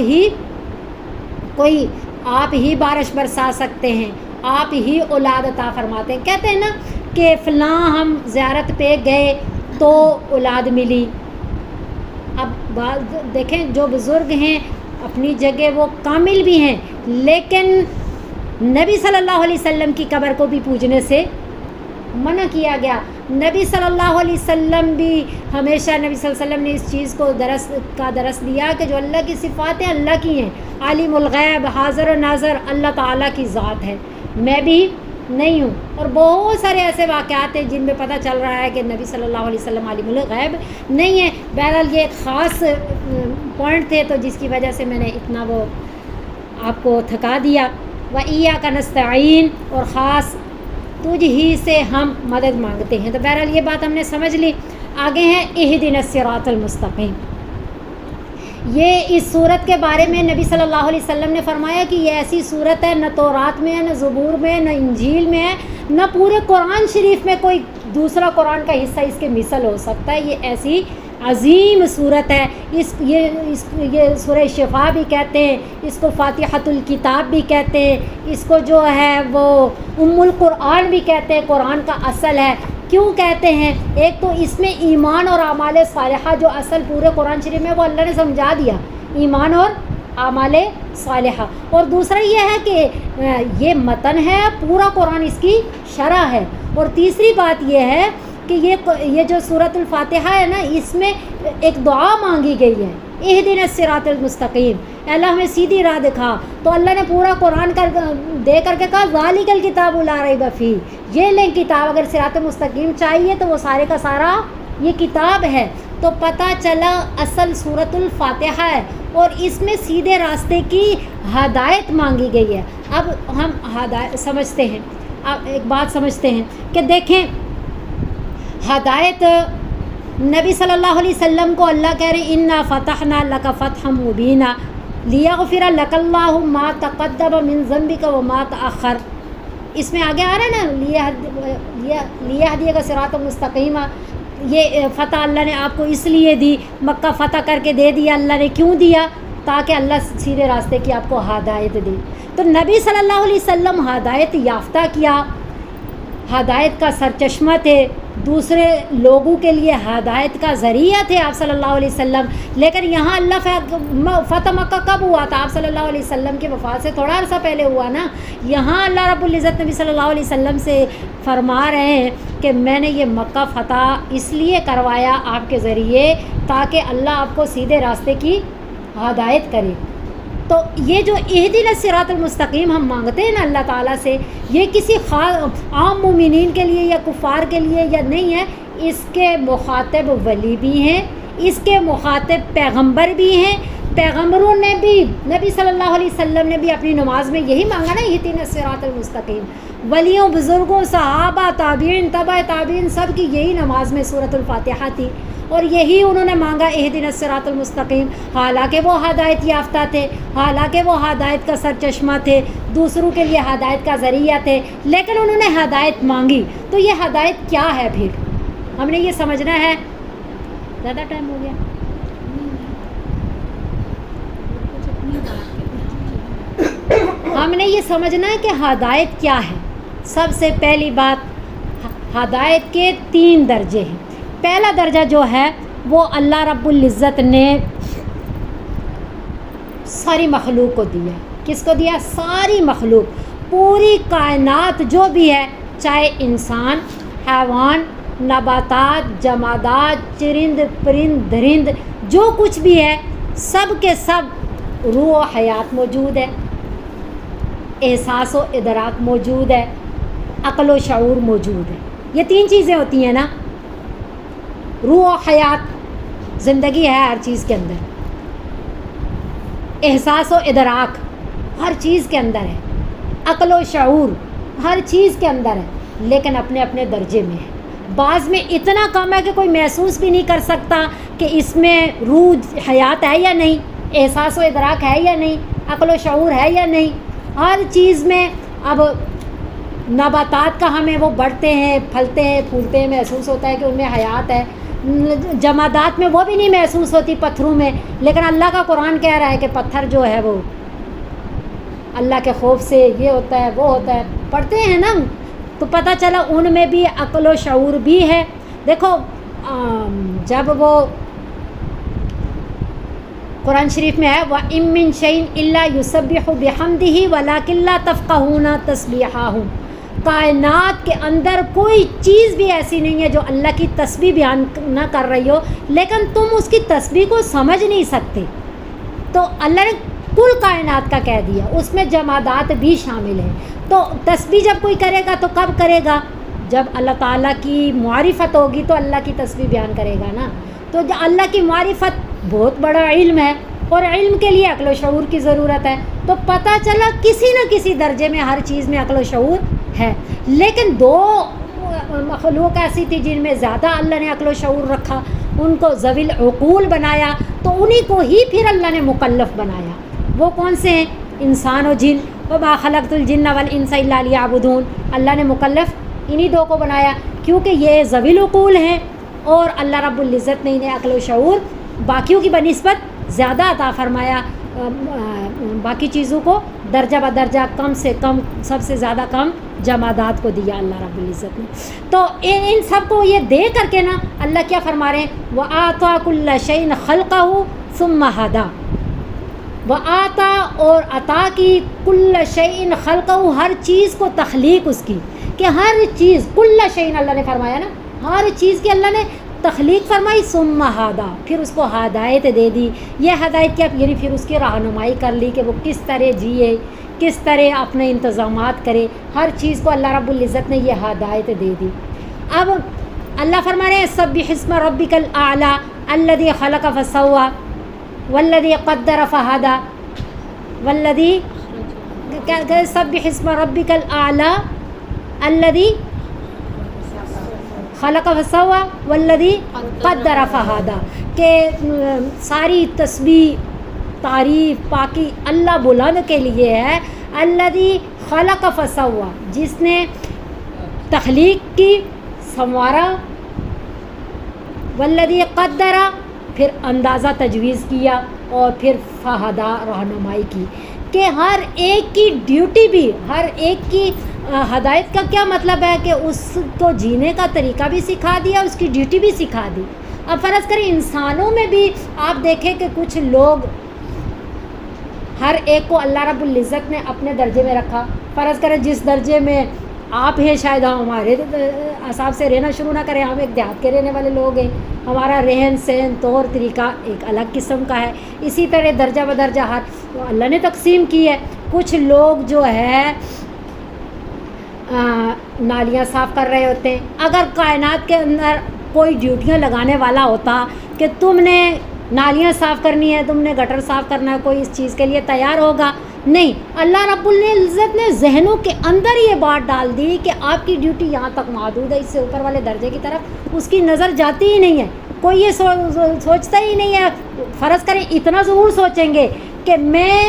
ہی بارش برسا سکتے ہیں, آپ ہی اولاد عطا فرماتے ہیں. کہتے ہیں نا کہ فلاں ہم زیارت پہ گئے تو اولاد ملی. اب دیکھیں جو بزرگ ہیں اپنی جگہ وہ کامل بھی ہیں, لیکن نبی صلی اللہ علیہ وسلم کی قبر کو بھی پوجنے سے منع کیا گیا. نبی صلی اللہ علیہ وسلم بھی ہمیشہ نبی صلی اللہ علیہ وسلم نے اس چیز کو درس دیا کہ جو اللہ کی صفات ہیں اللہ کی ہیں. عالم الغیب، حاضر و ناظر اللہ تعالیٰ کی ذات ہے، میں بھی نہیں ہوں. اور بہت سارے ایسے واقعات ہیں جن میں پتہ چل رہا ہے کہ نبی صلی اللہ علیہ وسلم عالم الغیب نہیں ہے. بہرحال یہ ایک خاص پوائنٹ تھے تو جس کی وجہ سے میں نے اتنا وہ آپ کو تھکا دیا. وَإِيَّاكَ نَسْتَعِينُ، اور خاص تجھ ہی سے ہم مدد مانگتے ہیں. تو بہرحال یہ بات ہم نے سمجھ لی. آگے ہیں اہدنا الصراط المستقیم. یہ اس صورت کے بارے میں نبی صلی اللہ علیہ وسلم نے فرمایا کہ یہ ایسی صورت ہے، نہ تورات میں ہے، نہ زبور میں ہے، نہ انجیل میں ہے، نہ پورے قرآن شریف میں کوئی دوسرا قرآن کا حصہ اس کے مثل ہو سکتا ہے. یہ ایسی عظیم صورت ہے. یہ سورہ شفا بھی کہتے ہیں، اس کو فاتحۃ الکتاب بھی کہتے ہیں، اس کو جو ہے وہ القرآن بھی کہتے ہیں، قرآن کا اصل ہے. کیوں کہتے ہیں؟ ایک تو اس میں ایمان اور اعمال صالحہ جو اصل پورے قرآن شریف میں وہ اللہ نے سمجھا دیا، ایمان اور اعمال صالحہ. اور دوسرا یہ ہے کہ یہ متن ہے، پورا قرآن اس کی شرح ہے. اور تیسری بات یہ ہے کہ یہ جو سورۃ الفاتحہ ہے نا، اس میں ایک دعا مانگی گئی ہے، اہدنا الصراط المستقیم، اللہ ہمیں سیدھی راہ دکھا. تو اللہ نے پورا قرآن دے کر کے کہا ذالک الکتاب لا ریب فیہ، یہ لیں کتاب، اگر صراط مستقیم چاہیے تو وہ سارے کا سارا یہ کتاب ہے. تو پتہ چلا اصل سورۃ الفاتحہ ہے اور اس میں سیدھے راستے کی ہدایت مانگی گئی ہے. اب ہم ہدایت سمجھتے ہیں، اب ایک بات سمجھتے ہیں کہ دیکھیں ہدایت نبی صلی اللہ علیہ وسلم کو اللہ کہہ رہے ہیں انا فتحنا لک فتحا مبینا لیغفر لک اللہ ما تقدم من ذنبک وما تأخر. اس میں آگے آ رہا ہے نا لیہدیک صراط مستقیم. یہ فتح اللہ نے آپ کو اس لیے دی، مکہ فتح کر کے دے دیا. اللہ نے کیوں دیا؟ تاکہ اللہ سیدھے راستے کی آپ کو ہدایت دے. تو نبی صلی اللہ علیہ وسلم ہدایت یافتہ کیا، ہدایت کا سرچشمہ تھے، دوسرے لوگوں کے لیے ہدایت کا ذریعہ تھے آپ صلی اللہ علیہ وسلم. لیکن یہاں اللہ فتح مکہ کب ہوا تھا؟ آپ صلی اللہ علیہ وسلم کے وفات سے تھوڑا عرصہ پہلے ہوا نا. یہاں اللہ رب العزت نبی صلی اللہ علیہ وسلم سے فرما رہے ہیں کہ میں نے یہ مکہ فتح اس لیے کروایا آپ کے ذریعے تاکہ اللہ آپ کو سیدھے راستے کی ہدایت کرے. تو یہ جو اہدنا الصراط المستقیم ہم مانگتے ہیں نا اللہ تعالیٰ سے، یہ کسی عام مومنین کے لیے یا کفار کے لیے یا نہیں ہے. اس کے مخاطب ولی بھی ہیں، اس کے مخاطب پیغمبر بھی ہیں. پیغمبروں نے بھی، نبی صلی اللہ علیہ وسلم نے بھی اپنی نماز میں یہی مانگا نا اہدنا الصراط المستقیم. ولیوں، بزرگوں، صحابہ، تابعین، تبع تابعین، سب کی یہی نماز میں سورۃ الفاتحہ تھی اور یہی انہوں نے مانگا اہدنا الصراط المستقیم. حالانکہ وہ ہدایت یافتہ تھے، حالانکہ وہ ہدایت کا سرچشمہ تھے، دوسروں کے لیے ہدایت کا ذریعہ تھے، لیکن انہوں نے ہدایت مانگی. تو یہ ہدایت کیا ہے؟ پھر ہم نے یہ سمجھنا ہے. زیادہ ٹائم ہو گیا؟ ہم نے یہ سمجھنا ہے کہ ہدایت کیا ہے. سب سے پہلی بات، ہدایت کے 3 درجے ہیں. پہلا درجہ جو ہے وہ اللہ رب العزت نے ساری مخلوق کو دیا. کس کو دیا؟ ساری مخلوق، پوری کائنات جو بھی ہے، چاہے انسان، حیوان، نباتات، جمادات، چرند، پرند، درند، جو کچھ بھی ہے، سب کے سب روح و حیات موجود ہے، احساس و ادراک موجود ہے، عقل و شعور موجود ہے. یہ 3 چیزیں ہوتی ہیں نا، روح و حیات، زندگی ہے ہر چیز کے اندر، احساس و ادراک ہر چیز کے اندر ہے، عقل و شعور ہر چیز کے اندر ہے، لیکن اپنے اپنے درجے میں ہے. بعض میں اتنا کم ہے کہ کوئی محسوس بھی نہیں کر سکتا کہ اس میں روح حیات ہے یا نہیں، احساس و ادراک ہے یا نہیں، عقل و شعور ہے یا نہیں. ہر چیز میں. اب نباتات کا ہمیں وہ بڑھتے ہیں، پھلتے ہیں، پھولتے ہیں، محسوس ہوتا ہے کہ ان میں حیات ہے. جمادات میں وہ بھی نہیں محسوس ہوتی، پتھروں میں. لیکن اللہ کا قرآن کہہ رہا ہے کہ پتھر جو ہے وہ اللہ کے خوف سے یہ ہوتا ہے، وہ ہوتا ہے. پڑھتے ہیں نا، تو پتہ چلا ان میں بھی عقل و شعور بھی ہے. دیکھو جب وہ قرآن شریف میں ہے وَإِن مِّن شَيْءٍ إِلَّا يُسَبِّحُ بِحَمْدِهِ وَلَٰكِن لَّا تَفْقَهُونَ تَسْبِيحَهُمْ، کائنات کے اندر کوئی چیز بھی ایسی نہیں ہے جو اللہ کی تسبیح بیان نہ کر رہی ہو، لیکن تم اس کی تسبیح کو سمجھ نہیں سکتے۔ تو اللہ نے کل کائنات کا کہہ دیا، اس میں جمادات بھی شامل ہیں۔ تو تسبیح جب کوئی کرے گا تو کب کرے گا؟ جب اللہ تعالیٰ کی معرفت ہوگی تو اللہ کی تسبیح بیان کرے گا نا۔ تو اللہ کی معرفت بہت بڑا علم ہے، اور علم کے لیے عقل و شعور کی ضرورت ہے۔ تو پتہ چلا کسی نہ کسی درجے میں ہر چیز میں عقل و شعور ہے، لیکن دو مخلوق ایسی تھی جن میں زیادہ اللہ نے عقل و شعور رکھا، ان کو ذوی العقول بنایا، تو انہی کو ہی پھر اللہ نے مکلف بنایا۔ وہ کون سے ہیں؟ انسان و جن۔ وما خلقت الجن والانس الا لیعبدون، اللہ نے مکلف انہی دو کو بنایا، کیونکہ یہ ذوی العقول ہیں، اور اللہ رب العزت نے انہیں عقل و شعور باقیوں کی بنسبت زیادہ عطا فرمایا، باقی چیزوں کو درجہ بدرجہ کم سے کم، سب سے زیادہ کم جمادات کو دیا اللہ رب العزت نے۔ تو ان سب کو یہ دے کر کے نا اللہ کیا فرما رہے ہیں؟ وَآتَا كُلَّ شَيْءٍ خَلْقَهُ ثُمَّ هَدَى، وَآتَا اور عطا کی، كُلَّ شَيْءٍ خَلْقَهُ ہر چیز کو تخلیق اس کی، کہ ہر چیز، كُلَّ شَيْءٍ اللہ نے فرمایا نا، ہر چیز کی اللہ نے تخلیق فرمائی، ثم ہدا، پھر اس کو ہدایت دے دی۔ یہ ہدایت کیا؟ یعنی پھر اس کی رہنمائی کر لی کہ وہ کس طرح جیے، کس طرح اپنے انتظامات کرے، ہر چیز کو اللہ رب العزت نے یہ ہدایت دے دی۔ اب اللہ فرما رہے ہیں سبح اسم ربک الاعلی الذی خلق فسوی والذی قدر فہدی والذی سبح اسم ربک الاعلی الذی خلق فسوی والذی قدر فہدی، کہ ساری تسبیح، تعریف، پاکی اللہ بلند کے لیے ہے۔ الذی خلق فسوی، جس نے تخلیق کی، سنوارا، والذی قدر پھر اندازہ تجویز کیا، اور پھر فہدی رہنمائی کی، کہ ہر ایک کی ڈیوٹی بھی، ہر ایک کی ہدایت کا کیا مطلب ہے کہ اس کو جینے کا طریقہ بھی سکھا دیا، اس کی ڈیوٹی بھی سکھا دی۔ اب فرض کریں انسانوں میں بھی آپ دیکھیں کہ کچھ لوگ، ہر ایک کو اللہ رب العزت نے اپنے درجے میں رکھا۔ فرض کریں جس درجے میں آپ ہیں، شاید ہم ہمارے حساب سے رہنا شروع نہ کریں، ہم ایک دیہات کے رہنے والے لوگ ہیں، ہمارا رہن سہن طور طریقہ ایک الگ قسم کا ہے، اسی طرح درجہ بدرجہ ہر اللہ نے تقسیم کی ہے۔ کچھ لوگ جو ہے نالیاں صاف کر رہے ہوتے ہیں، اگر کائنات کے اندر کوئی ڈیوٹیاں لگانے والا ہوتا کہ تم نے نالیاں صاف کرنی ہے، تم نے گٹر صاف کرنا ہے، کوئی اس چیز کے لیے تیار ہوگا؟ نہیں، اللہ رب العزت نے ذہنوں کے اندر یہ بات ڈال دی کہ آپ کی ڈیوٹی یہاں تک محدود ہے، اس سے اوپر والے درجے کی طرف اس کی نظر جاتی ہی نہیں ہے، کوئی یہ سوچتا ہی نہیں ہے۔ فرض کریں اتنا ضرور سوچیں گے کہ میں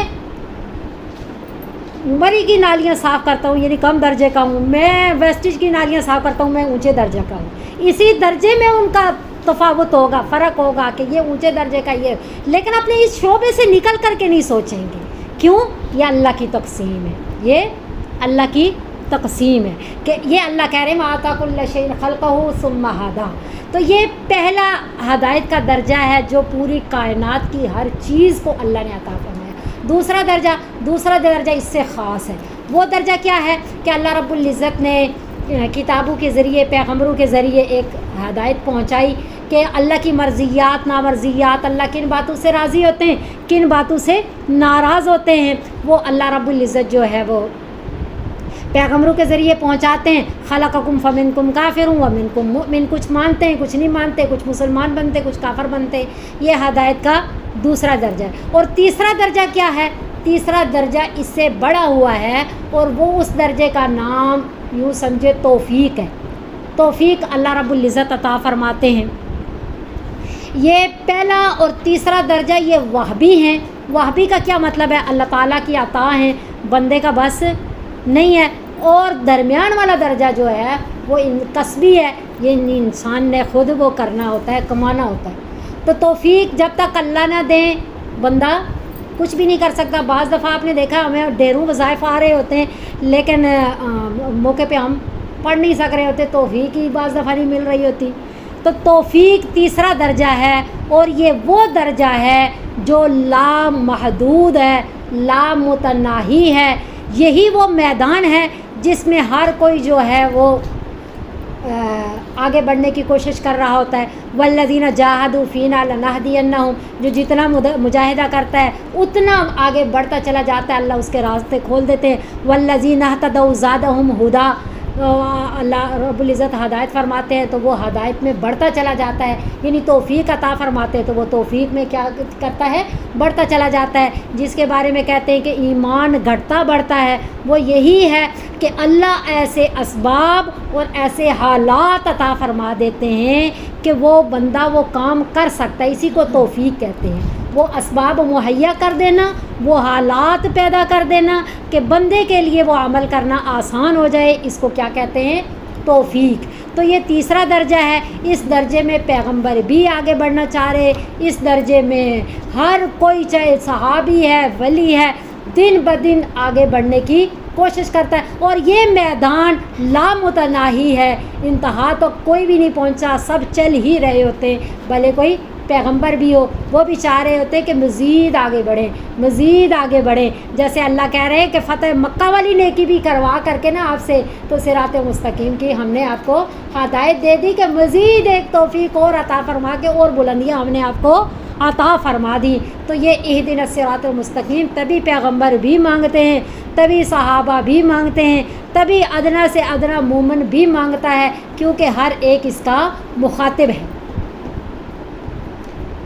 مری کی نالیاں صاف کرتا ہوں، یعنی کم درجے کا ہوں، میں ویسٹیج کی نالیاں صاف کرتا ہوں، میں اونچے درجے کا ہوں، اسی درجے میں ان کا تفاوت ہوگا، فرق ہوگا کہ یہ اونچے درجے کا یہ، لیکن اپنے اس شعبے سے نکل کر کے نہیں سوچیں گے۔ کیوں؟ یہ اللہ کی تقسیم ہے، یہ اللہ کی تقسیم ہے، کہ یہ اللہ کہہ رہے ہیں وَآتَا كُلَّ شَيْءٍ خَلْقَهُ ثُمَّ هَدَى۔ تو یہ پہلا ہدایت کا درجہ ہے جو پوری کائنات کی ہر چیز کو اللہ نے عطا فرمایا۔ دوسرا درجہ اس سے خاص ہے، وہ درجہ کیا ہے کہ اللہ رب العزت نے کتابوں کے ذریعے، پیغمبروں کے ذریعے ایک ہدایت پہنچائی کہ اللہ کی مرضیات، نامرضیات، اللہ کن باتوں سے راضی ہوتے ہیں، کن باتوں سے ناراض ہوتے ہیں، وہ اللہ رب العزت جو ہے وہ پیغمبروں کے ذریعے پہنچاتے ہیں۔ خلقکم فمنکم کافر ومنکم مؤمن، کچھ مانتے ہیں، کچھ نہیں مانتے، کچھ مسلمان بنتے، کچھ کافر بنتے، یہ ہدایت کا دوسرا درجہ ہے۔ اور تیسرا درجہ کیا ہے؟ تیسرا درجہ اس سے بڑا ہوا ہے، اور وہ اس درجے کا نام یوں سمجھے توفیق ہے۔ توفیق اللہ رب العزت عطا فرماتے ہیں۔ یہ پہلا اور تیسرا درجہ یہ وہبی ہیں۔ وہبی کا کیا مطلب ہے؟ اللہ تعالیٰ کی عطا ہیں، بندے کا بس نہیں ہے۔ اور درمیان والا درجہ جو ہے وہ کسبی ہے، یہ انسان نے خود وہ کرنا ہوتا ہے، کمانا ہوتا ہے۔ تو توفیق جب تک اللہ نہ دیں بندہ کچھ بھی نہیں کر سکتا۔ بعض دفعہ آپ نے دیکھا ہمیں ڈھیروں وظائف آ رہے ہوتے ہیں، لیکن موقع پہ ہم پڑھ نہیں سک رہے ہوتے، توفیق ہی بعض دفعہ نہیں مل رہی ہوتی۔ تو توفیق تیسرا درجہ ہے، اور یہ وہ درجہ ہے جو لامحدود ہے، لامتناہی ہے۔ یہی وہ میدان ہے جس میں ہر کوئی جو ہے وہ آگے بڑھنے کی کوشش کر رہا ہوتا ہے. والذین جاہدوا فینا لنہدینہم، جو جتنا مجاہدہ کرتا ہے اتنا آگے بڑھتا چلا جاتا ہے، اللہ اس کے راستے کھول دیتے ہیں. والذین اہتدوا زادہم ہدی، اللہ رب العزت ہدایت فرماتے ہیں تو وہ ہدایت میں بڑھتا چلا جاتا ہے، یعنی توفیق عطا فرماتے ہیں تو وہ توفیق میں کیا کرتا ہے، بڑھتا چلا جاتا ہے. جس کے بارے میں کہتے ہیں کہ ایمان گھٹتا بڑھتا ہے، وہ یہی ہے کہ اللہ ایسے اسباب اور ایسے حالات عطا فرما دیتے ہیں کہ وہ بندہ وہ کام کر سکتا ہے. اسی کو توفیق کہتے ہیں. وہ اسباب مہیا کر دینا، وہ حالات پیدا کر دینا کہ بندے کے لیے وہ عمل کرنا آسان ہو جائے، اس کو کیا کہتے ہیں، توفیق. تو یہ تیسرا درجہ ہے. اس درجے میں پیغمبر بھی آگے بڑھنا چاہ رہے، اس درجے میں ہر کوئی چاہے صحابی ہے، ولی ہے، دن بدن آگے بڑھنے کی کوشش کرتا ہے. اور یہ میدان لامتناہی ہے، انتہا تو کوئی بھی نہیں پہنچا، سب چل ہی رہے ہوتے ہیں. بھلے کوئی پیغمبر بھی ہو، وہ بھی چاہ رہے ہوتے ہیں کہ مزید آگے بڑھیں، مزید آگے بڑھیں. جیسے اللہ کہہ رہے ہیں کہ فتح مکہ والی نیکی بھی کروا کر کے نا آپ سے تو صراط مستقیم کی ہم نے آپ کو ہدایت دے دی کہ مزید ایک توفیق اور عطا فرما کے اور بلندیاں ہم نے آپ کو عطا فرما دی. تو یہ اہدنا الصراط المستقیم تبھی پیغمبر بھی مانگتے ہیں، تبھی صحابہ بھی مانگتے ہیں، تبھی ادنا سے ادنا مومن بھی مانگتا ہے، کیونکہ ہر ایک اس کا مخاطب ہے.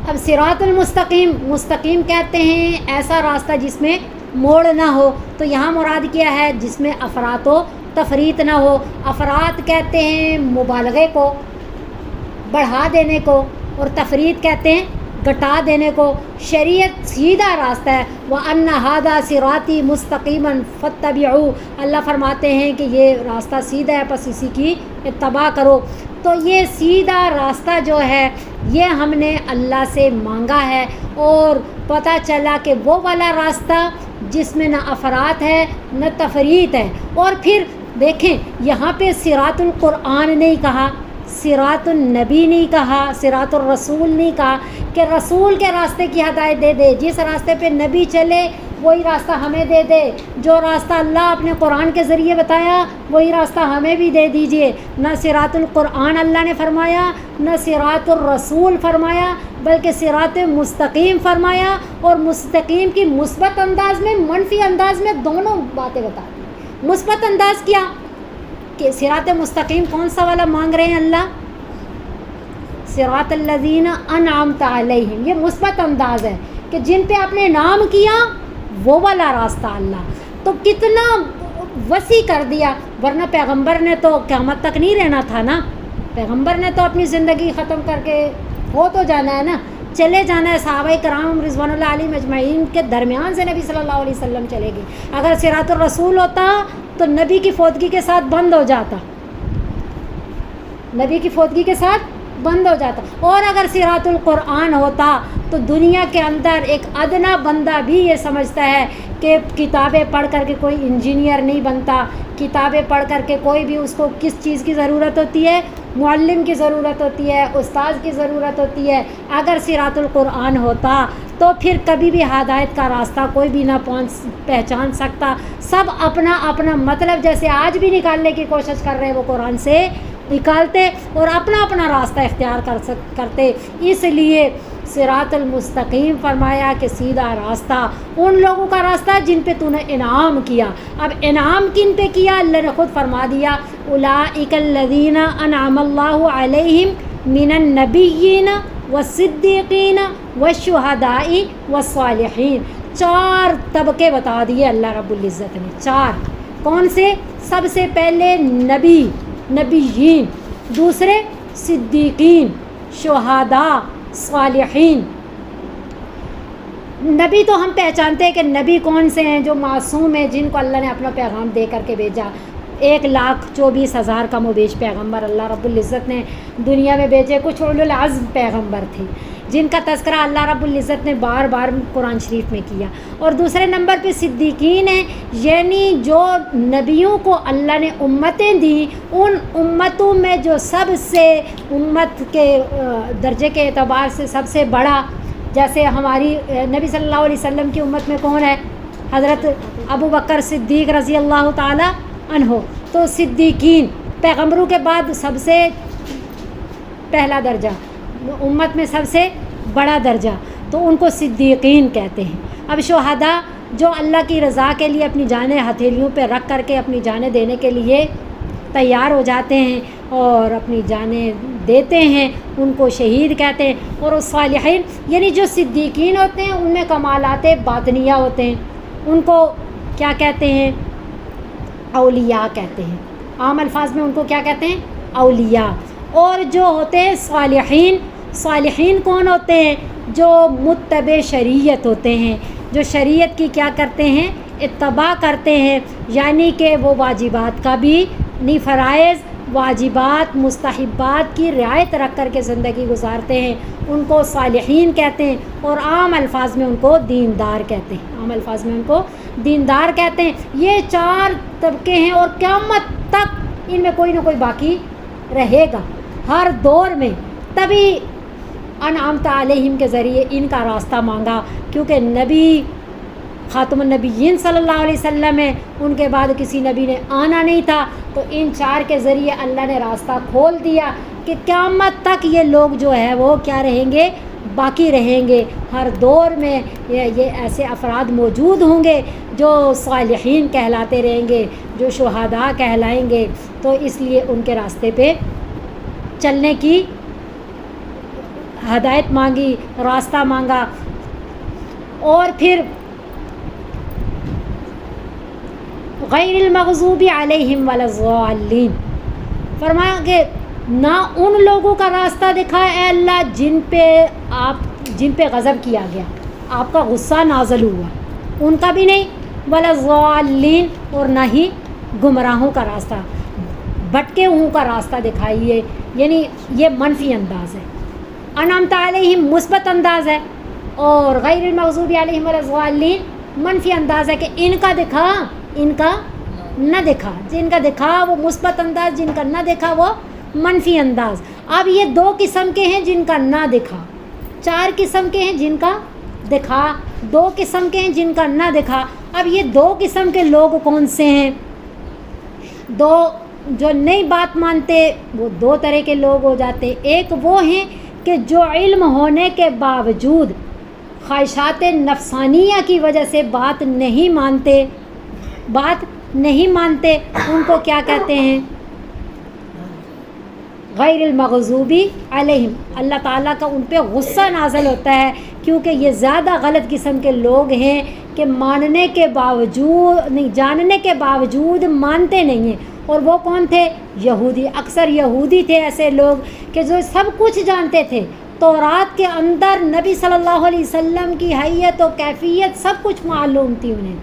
اب صراط المستقیم، مستقیم کہتے ہیں ایسا راستہ جس میں موڑ نہ ہو. تو یہاں مراد کیا ہے، جس میں افراط و تفریط نہ ہو. افراط کہتے ہیں مبالغے کو، بڑھا دینے کو، اور تفریط کہتے ہیں گٹا دینے کو. شریعت سیدھا راستہ ہے. وَأَنَّ هَذَا صِرَاطِي مُسْتَقِيمًا فَاتَّبِعُوهُ، اللہ فرماتے ہیں کہ یہ راستہ سیدھا ہے، پس اسی کی اتباع کرو. تو یہ سیدھا راستہ جو ہے یہ ہم نے اللہ سے مانگا ہے، اور پتہ چلا کہ وہ والا راستہ جس میں نہ افراط ہے نہ تفریط ہے. اور پھر دیکھیں یہاں پہ صراط القرآن نہیں کہا، صراط النبی نہیں کہا، صراط الرسول نہیں کہا کہ رسول کے راستے کی ہدایت دے دے، جس راستے پہ نبی چلے وہی راستہ ہمیں دے دے، جو راستہ اللہ اپنے قرآن کے ذریعے بتایا وہی راستہ ہمیں بھی دے دیجئے. نہ صراط القرآن اللہ نے فرمایا، نہ صراط الرسول فرمایا، بلکہ صراط مستقیم فرمایا. اور مستقیم کی مثبت انداز میں، منفی انداز میں، دونوں باتیں بتا دی. مثبت انداز کیا کہ صراط مستقیم کون سا والا مانگ رہے ہیں اللہ، صراط الذین انعمت علیہم. یہ مثبت انداز ہے کہ جن پہ آپ نے انعام کیا وہ والا راستہ. اللہ تو کتنا وسیع کر دیا، ورنہ پیغمبر نے تو قیامت تک نہیں رہنا تھا نا. پیغمبر نے تو اپنی زندگی ختم کر کے ہو تو جانا ہے نا، چلے جانا ہے. صحابہ کرام رضوان اللہ علیہم اجمعین کے درمیان سے نبی صلی اللہ علیہ وسلم چلے گئے. اگر صراط الرسول ہوتا تو نبی کی فوتگی کے ساتھ بند ہو جاتا، نبی کی فوتگی کے ساتھ بند ہو جاتا. اور اگر صراط القرآن ہوتا تو دنیا کے اندر ایک ادنا بندہ بھی یہ سمجھتا ہے کہ کتابیں پڑھ کر کے کوئی انجینئر نہیں بنتا، کتابیں پڑھ کر کے کوئی بھی، اس کو کس چیز کی ضرورت ہوتی ہے، معلم کی ضرورت ہوتی ہے، استاذ کی ضرورت ہوتی ہے. اگر صراط القرآن ہوتا تو پھر کبھی بھی ہدایت کا راستہ کوئی بھی نہ پہچان سکتا. سب اپنا اپنا مطلب جیسے آج بھی نکالنے کی کوشش کر رہے ہیں وہ قرآن سے نکالتے اور اپنا اپنا راستہ اختیار کرتے. اس لیے صراط المستقیم فرمایا کہ سیدھا راستہ ان لوگوں کا راستہ جن پہ تو نے انعام کیا. اب انعام کن پہ کیا، اللہ نے خود فرما دیا اولئک الذین انعم اللہ علیہم من النبیین والصدیقین والشہداء والصالحین. 4 طبقے بتا دیے اللہ رب العزت نے. 4 کون سے؟ سب سے پہلے نبی، نبیین، دوسرے صدیقین، شہداء، صالحین. نبی تو ہم پہچانتے ہیں کہ نبی کون سے ہیں، جو معصوم ہیں، جن کو اللہ نے اپنا پیغام دے کر کے بھیجا. 1,24,000 کم و بیش پیغمبر اللہ رب العزت نے دنیا میں بھیجے. کچھ اولو العزم پیغمبر تھے جن کا تذکرہ اللہ رب العزت نے بار بار قرآن شریف میں کیا. اور دوسرے نمبر پہ صدیقین ہیں، یعنی جو نبیوں کو اللہ نے امتیں دیں، ان امتوں میں جو سب سے امت کے درجے کے اعتبار سے سب سے بڑا، جیسے ہماری نبی صلی اللہ علیہ وسلم کی امت میں کون ہے؟ حضرت ابو بکر صدیق رضی اللہ تعالی عنہ. تو صدیقین پیغمبروں کے بعد سب سے پہلا درجہ، امت میں سب سے بڑا درجہ، تو ان کو صدیقین کہتے ہیں. اب شہداء جو اللہ کی رضا کے لیے اپنی جانیں ہتھیلیوں پہ رکھ کر کے اپنی جانیں دینے کے لیے تیار ہو جاتے ہیں اور اپنی جانیں دیتے ہیں، ان کو شہید کہتے ہیں. اور صالحین یعنی جو صدیقین ہوتے ہیں ان میں کمالات باطنیہ ہوتے ہیں، ان کو کیا کہتے ہیں؟ اولیاء کہتے ہیں. عام الفاظ میں ان کو کیا کہتے ہیں؟ اولیاء. اور جو ہوتے ہیں صالحین، صالحین کون ہوتے ہیں؟ جو متبع شریعت ہوتے ہیں، جو شریعت کی کیا کرتے ہیں؟ اتباع کرتے ہیں. یعنی کہ وہ واجبات کا بھی نہیں، فرائض واجبات مستحبات کی رعایت رکھ کر کے زندگی گزارتے ہیں، ان کو صالحین کہتے ہیں. اور عام الفاظ میں ان کو دیندار کہتے ہیں، عام الفاظ میں ان کو دیندار کہتے ہیں. یہ 4 طبقے ہیں اور قیامت تک ان میں کوئی نہ کوئی باقی رہے گا ہر دور میں. تبھی انعمت علیہم کے ذریعے ان کا راستہ مانگا، کیونکہ نبی خاتم النبیین صلی اللہ علیہ وسلم ہے، ان کے بعد کسی نبی نے آنا نہیں تھا، تو ان 4 کے ذریعے اللہ نے راستہ کھول دیا کہ قیامت تک یہ لوگ جو ہے وہ کیا رہیں گے؟ باقی رہیں گے. ہر دور میں یہ ایسے افراد موجود ہوں گے جو صالحین کہلاتے رہیں گے، جو شہداء کہلائیں گے. تو اس لیے ان کے راستے پہ چلنے کی ہدایت مانگی، راستہ مانگا. اور پھر غیر المغضوب علیہم ولا الضالین، فرمایا کہ نہ ان لوگوں کا راستہ دکھائے اے اللہ جن پہ غضب کیا گیا، آپ کا غصہ نازل ہوا، ان کا بھی نہیں. ولا الضالین، اور نہ ہی گمراہوں کا راستہ، بھٹکے ہوں کا راستہ دکھائیے. یعنی یہ منفی انداز ہے. انعمت علیہم مثبت انداز ہے، اور غیر المغضوب علیہم ولا الضالین منفی انداز ہے کہ ان کا دکھا ان کا نہ دکھا، جن کا دکھا وہ مثبت انداز، جن کا نہ دکھا وہ منفی انداز. اب یہ 2 قسم کے ہیں جن کا نہ دکھا، 4 قسم کے ہیں جن کا دکھا، 2 قسم کے ہیں جن کا نہ دکھا. اب یہ 2 قسم کے لوگ کون سے ہیں؟ 2 جو نئی بات مانتے وہ 2 طرح کے لوگ ہو جاتے. ایک وہ ہیں کہ جو علم ہونے کے باوجود خواہشات نفسانیہ کی وجہ سے بات نہیں مانتے، ان کو کیا کہتے ہیں؟ غیر المغضوبی علیہم. اللہ تعالیٰ کا ان پہ غصہ نازل ہوتا ہے، کیونکہ یہ زیادہ غلط قسم کے لوگ ہیں کہ ماننے کے باوجود نہیں، جاننے کے باوجود مانتے نہیں ہیں. اور وہ کون تھے؟ یہودی. اکثر یہودی تھے ایسے لوگ کہ جو سب کچھ جانتے تھے، تورات کے اندر نبی صلی اللہ علیہ وسلم کی حیت و کیفیت سب کچھ معلوم تھی انہیں.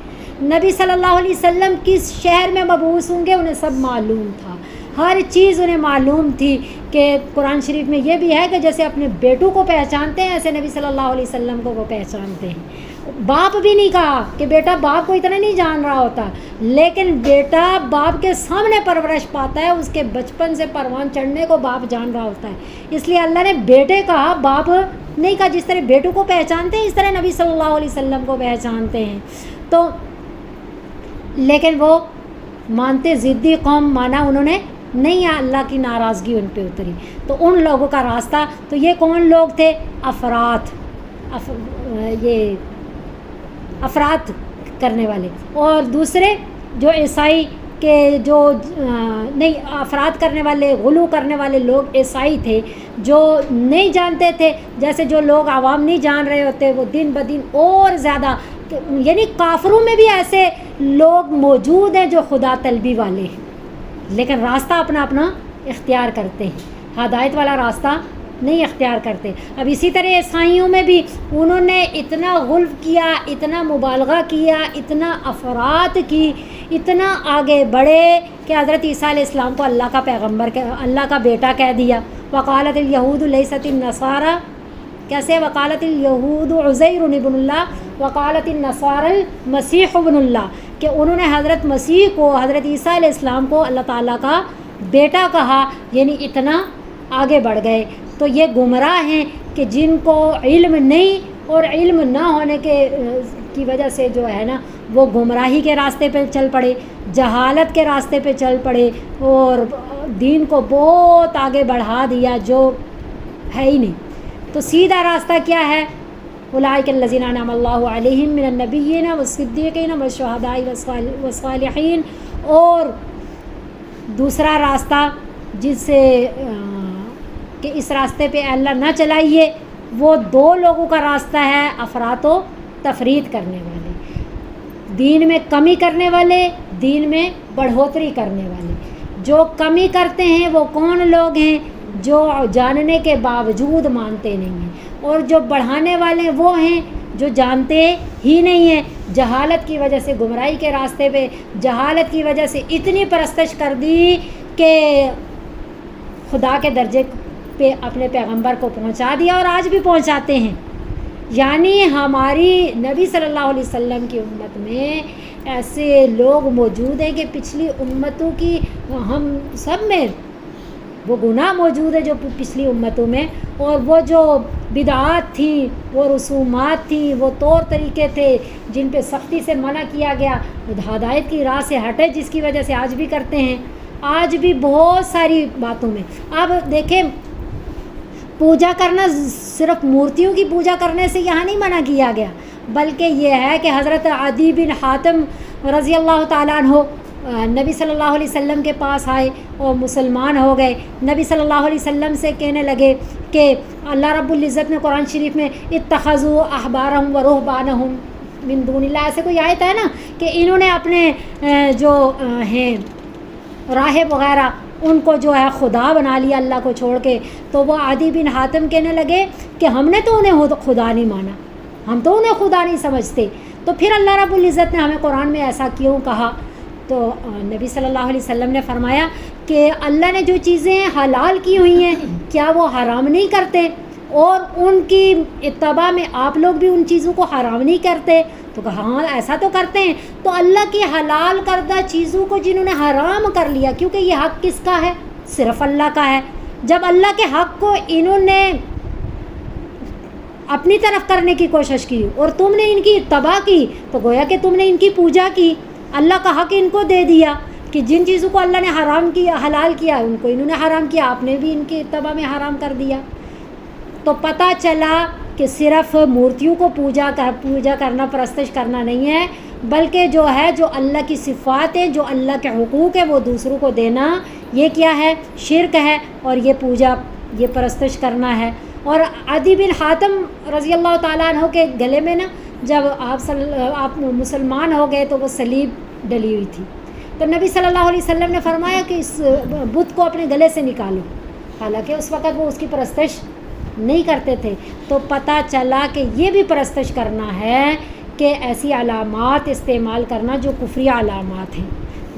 نبی صلی اللہ علیہ وسلم کس شہر میں مبعوث ہوں گے انہیں سب معلوم تھا، ہر چیز انہیں معلوم تھی. کہ قرآن شریف میں یہ بھی ہے کہ جیسے اپنے بیٹوں کو پہچانتے ہیں ایسے نبی صلی اللہ علیہ وسلم کو وہ پہچانتے ہیں. باپ بھی نہیں کہا کہ بیٹا باپ کو اتنا نہیں جان رہا ہوتا، لیکن بیٹا باپ کے سامنے پرورش پاتا ہے، اس کے بچپن سے پروان چڑھنے کو باپ جان رہا ہوتا ہے. اس لیے اللہ نے بیٹے کہا، باپ نہیں کہا. جس طرح بیٹوں کو پہچانتے ہیں اس طرح نبی صلی اللہ علیہ وسلم کو پہچانتے ہیں. تو لیکن وہ مانتے ضدی قوم، مانا انہوں نے نہیں، اللہ کی ناراضگی ان پہ اتری. تو ان لوگوں کا راستہ، تو یہ کون لوگ تھے؟ یہ افراد کرنے والے. اور دوسرے جو عیسائی کے جو نہیں افراد کرنے والے، غلو کرنے والے لوگ عیسائی تھے، جو نہیں جانتے تھے. جیسے جو لوگ عوام نہیں جان رہے ہوتے وہ دن بدن اور زیادہ، یعنی کافروں میں بھی ایسے لوگ موجود ہیں جو خدا طلبی والے ہیں، لیکن راستہ اپنا اپنا اختیار کرتے ہیں، ہدایت والا راستہ نہیں اختیار کرتے. اب اسی طرح عیسائیوں میں بھی انہوں نے اتنا غلو کیا، اتنا مبالغہ کیا، اتنا افراد کی، اتنا آگے بڑھے کہ حضرت عیسیٰ علیہ السلام کو اللہ کا پیغمبر، اللہ کا بیٹا کہہ دیا. وقالت الیہود لیست النصارى، کیسے؟ وقالت الیہود عزیر ابن اللہ، وقالت النصارى المسیح ابن اللہ، کہ انہوں نے حضرت مسیح کو، حضرت عیسیٰ علیہ السلام کو اللہ تعالیٰ کا بیٹا کہا، یعنی اتنا آگے بڑھ گئے. تو یہ گمراہ ہیں کہ جن کو علم نہیں اور علم نہ ہونے کی وجہ سے جو ہے نا وہ گمراہی کے راستے پہ چل پڑے، جہالت کے راستے پہ چل پڑے اور دین کو بہت آگے بڑھا دیا جو ہے ہی نہیں۔ تو سیدھا راستہ کیا ہے؟ اولئک الذین انعم اللہ علیہم من النبیین والصدیقین والشہداء والصالحین۔ اور دوسرا راستہ جس سے کہ اس راستے پہ اللہ نہ چلائیے، وہ دو لوگوں کا راستہ ہے، افراط و تفرید کرنے والے، دین میں کمی کرنے والے، دین میں بڑھوتری کرنے والے۔ جو کمی کرتے ہیں وہ کون لوگ ہیں؟ جو جاننے کے باوجود مانتے نہیں ہیں، اور جو بڑھانے والے وہ ہیں جو جانتے ہی نہیں ہیں، جہالت کی وجہ سے گمراہی کے راستے پہ، جہالت کی وجہ سے اتنی پرستش کر دی کہ خدا کے درجے پہ اپنے پیغمبر کو پہنچا دیا، اور آج بھی پہنچاتے ہیں۔ یعنی ہماری نبی صلی اللہ علیہ وسلم کی امت میں ایسے لوگ موجود ہیں کہ پچھلی امتوں کی، ہم سب میں وہ گناہ موجود ہے جو پچھلی امتوں میں، اور وہ جو بدعات تھیں، وہ رسومات تھیں، وہ طور طریقے تھے جن پہ سختی سے منع کیا گیا، ہدایت کی راہ سے ہٹے، جس کی وجہ سے آج بھی کرتے ہیں، آج بھی بہت ساری باتوں میں۔ اب دیکھیں، پوجا کرنا صرف مورتیوں کی پوجا کرنے سے یہاں نہیں منع کیا گیا، بلکہ یہ ہے کہ حضرت عدی بن حاتم رضی اللہ تعالیٰ عنہ نبی صلی اللہ علیہ وسلم کے پاس آئے اور مسلمان ہو گئے۔ نبی صلی اللہ علیہ وسلم سے کہنے لگے کہ اللہ رب العزت نے قرآن شریف میں اتخذوا احبارہم و رہبانہم من دون اللہ، ایسے کوئی آیت ہے نا کہ انہوں نے اپنے جو ہیں راہب وغیرہ ان کو جو ہے خدا بنا لیا اللہ کو چھوڑ کے۔ تو وہ عدی بن حاتم کہنے لگے کہ ہم نے تو انہیں خدا نہیں مانا، ہم تو انہیں خدا نہیں سمجھتے، تو پھر اللہ رب العزت نے ہمیں قرآن میں ایسا کیوں کہا؟ تو نبی صلی اللہ علیہ وسلم نے فرمایا کہ اللہ نے جو چیزیں حلال کی ہوئی ہیں کیا وہ حرام نہیں کرتے؟ اور ان کی اتباع میں آپ لوگ بھی ان چیزوں کو حرام نہیں کرتے؟ تو کہا ہاں ایسا تو کرتے ہیں۔ تو اللہ کی حلال کردہ چیزوں کو جنہوں نے حرام کر لیا، کیونکہ یہ حق کس کا ہے؟ صرف اللہ کا ہے۔ جب اللہ کے حق کو انہوں نے اپنی طرف کرنے کی کوشش کی اور تم نے ان کی اتباع کی، تو گویا کہ تم نے ان کی پوجا کی، اللہ کا حق ان کو دے دیا کہ جن چیزوں کو اللہ نے حرام کیا، حلال کیا، ان کو انہوں نے حرام کیا، آپ نے بھی ان کی اتباع میں حرام کر دیا۔ تو پتہ چلا کہ صرف مورتیوں کو پوجا کرنا، پرستش کرنا نہیں ہے، بلکہ جو ہے جو اللہ کی صفات ہیں، جو اللہ کے حقوق ہیں، وہ دوسروں کو دینا، یہ کیا ہے؟ شرک ہے، اور یہ پوجا، یہ پرستش کرنا ہے۔ اور عدی بن حاتم رضی اللہ تعالیٰ عنہ کے گلے میں نا جب آپ مسلمان ہو گئے تو وہ صلیب ڈلی ہوئی تھی، تو نبی صلی اللہ علیہ وسلم نے فرمایا کہ اس بت کو اپنے گلے سے نکالو، حالانکہ اس وقت وہ اس کی پرستش نہیں کرتے تھے۔ تو پتہ چلا کہ یہ بھی پرستش کرنا ہے کہ ایسی علامات استعمال کرنا جو کفریہ علامات ہیں،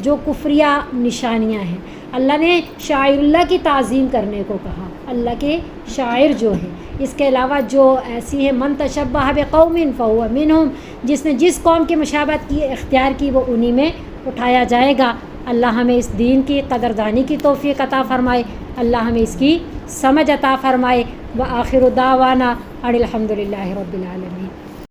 جو کفریہ نشانیاں ہیں۔ اللہ نے شاعر اللہ کی تعظیم کرنے کو کہا، اللہ کے شاعر جو ہیں۔ اس کے علاوہ جو ایسی ہیں من تشبہ بقوم فہو منہم، جس نے جس قوم کی مشابہت کی اختیار کی وہ انہی میں اٹھایا جائے گا۔ اللہ ہمیں اس دین کی قدردانی کی توفیق عطا فرمائے، اللہ ہمیں اس کی سمجھ عطا فرمائے۔ وآخر دعوانا ان الحمد للہ رب العالمین۔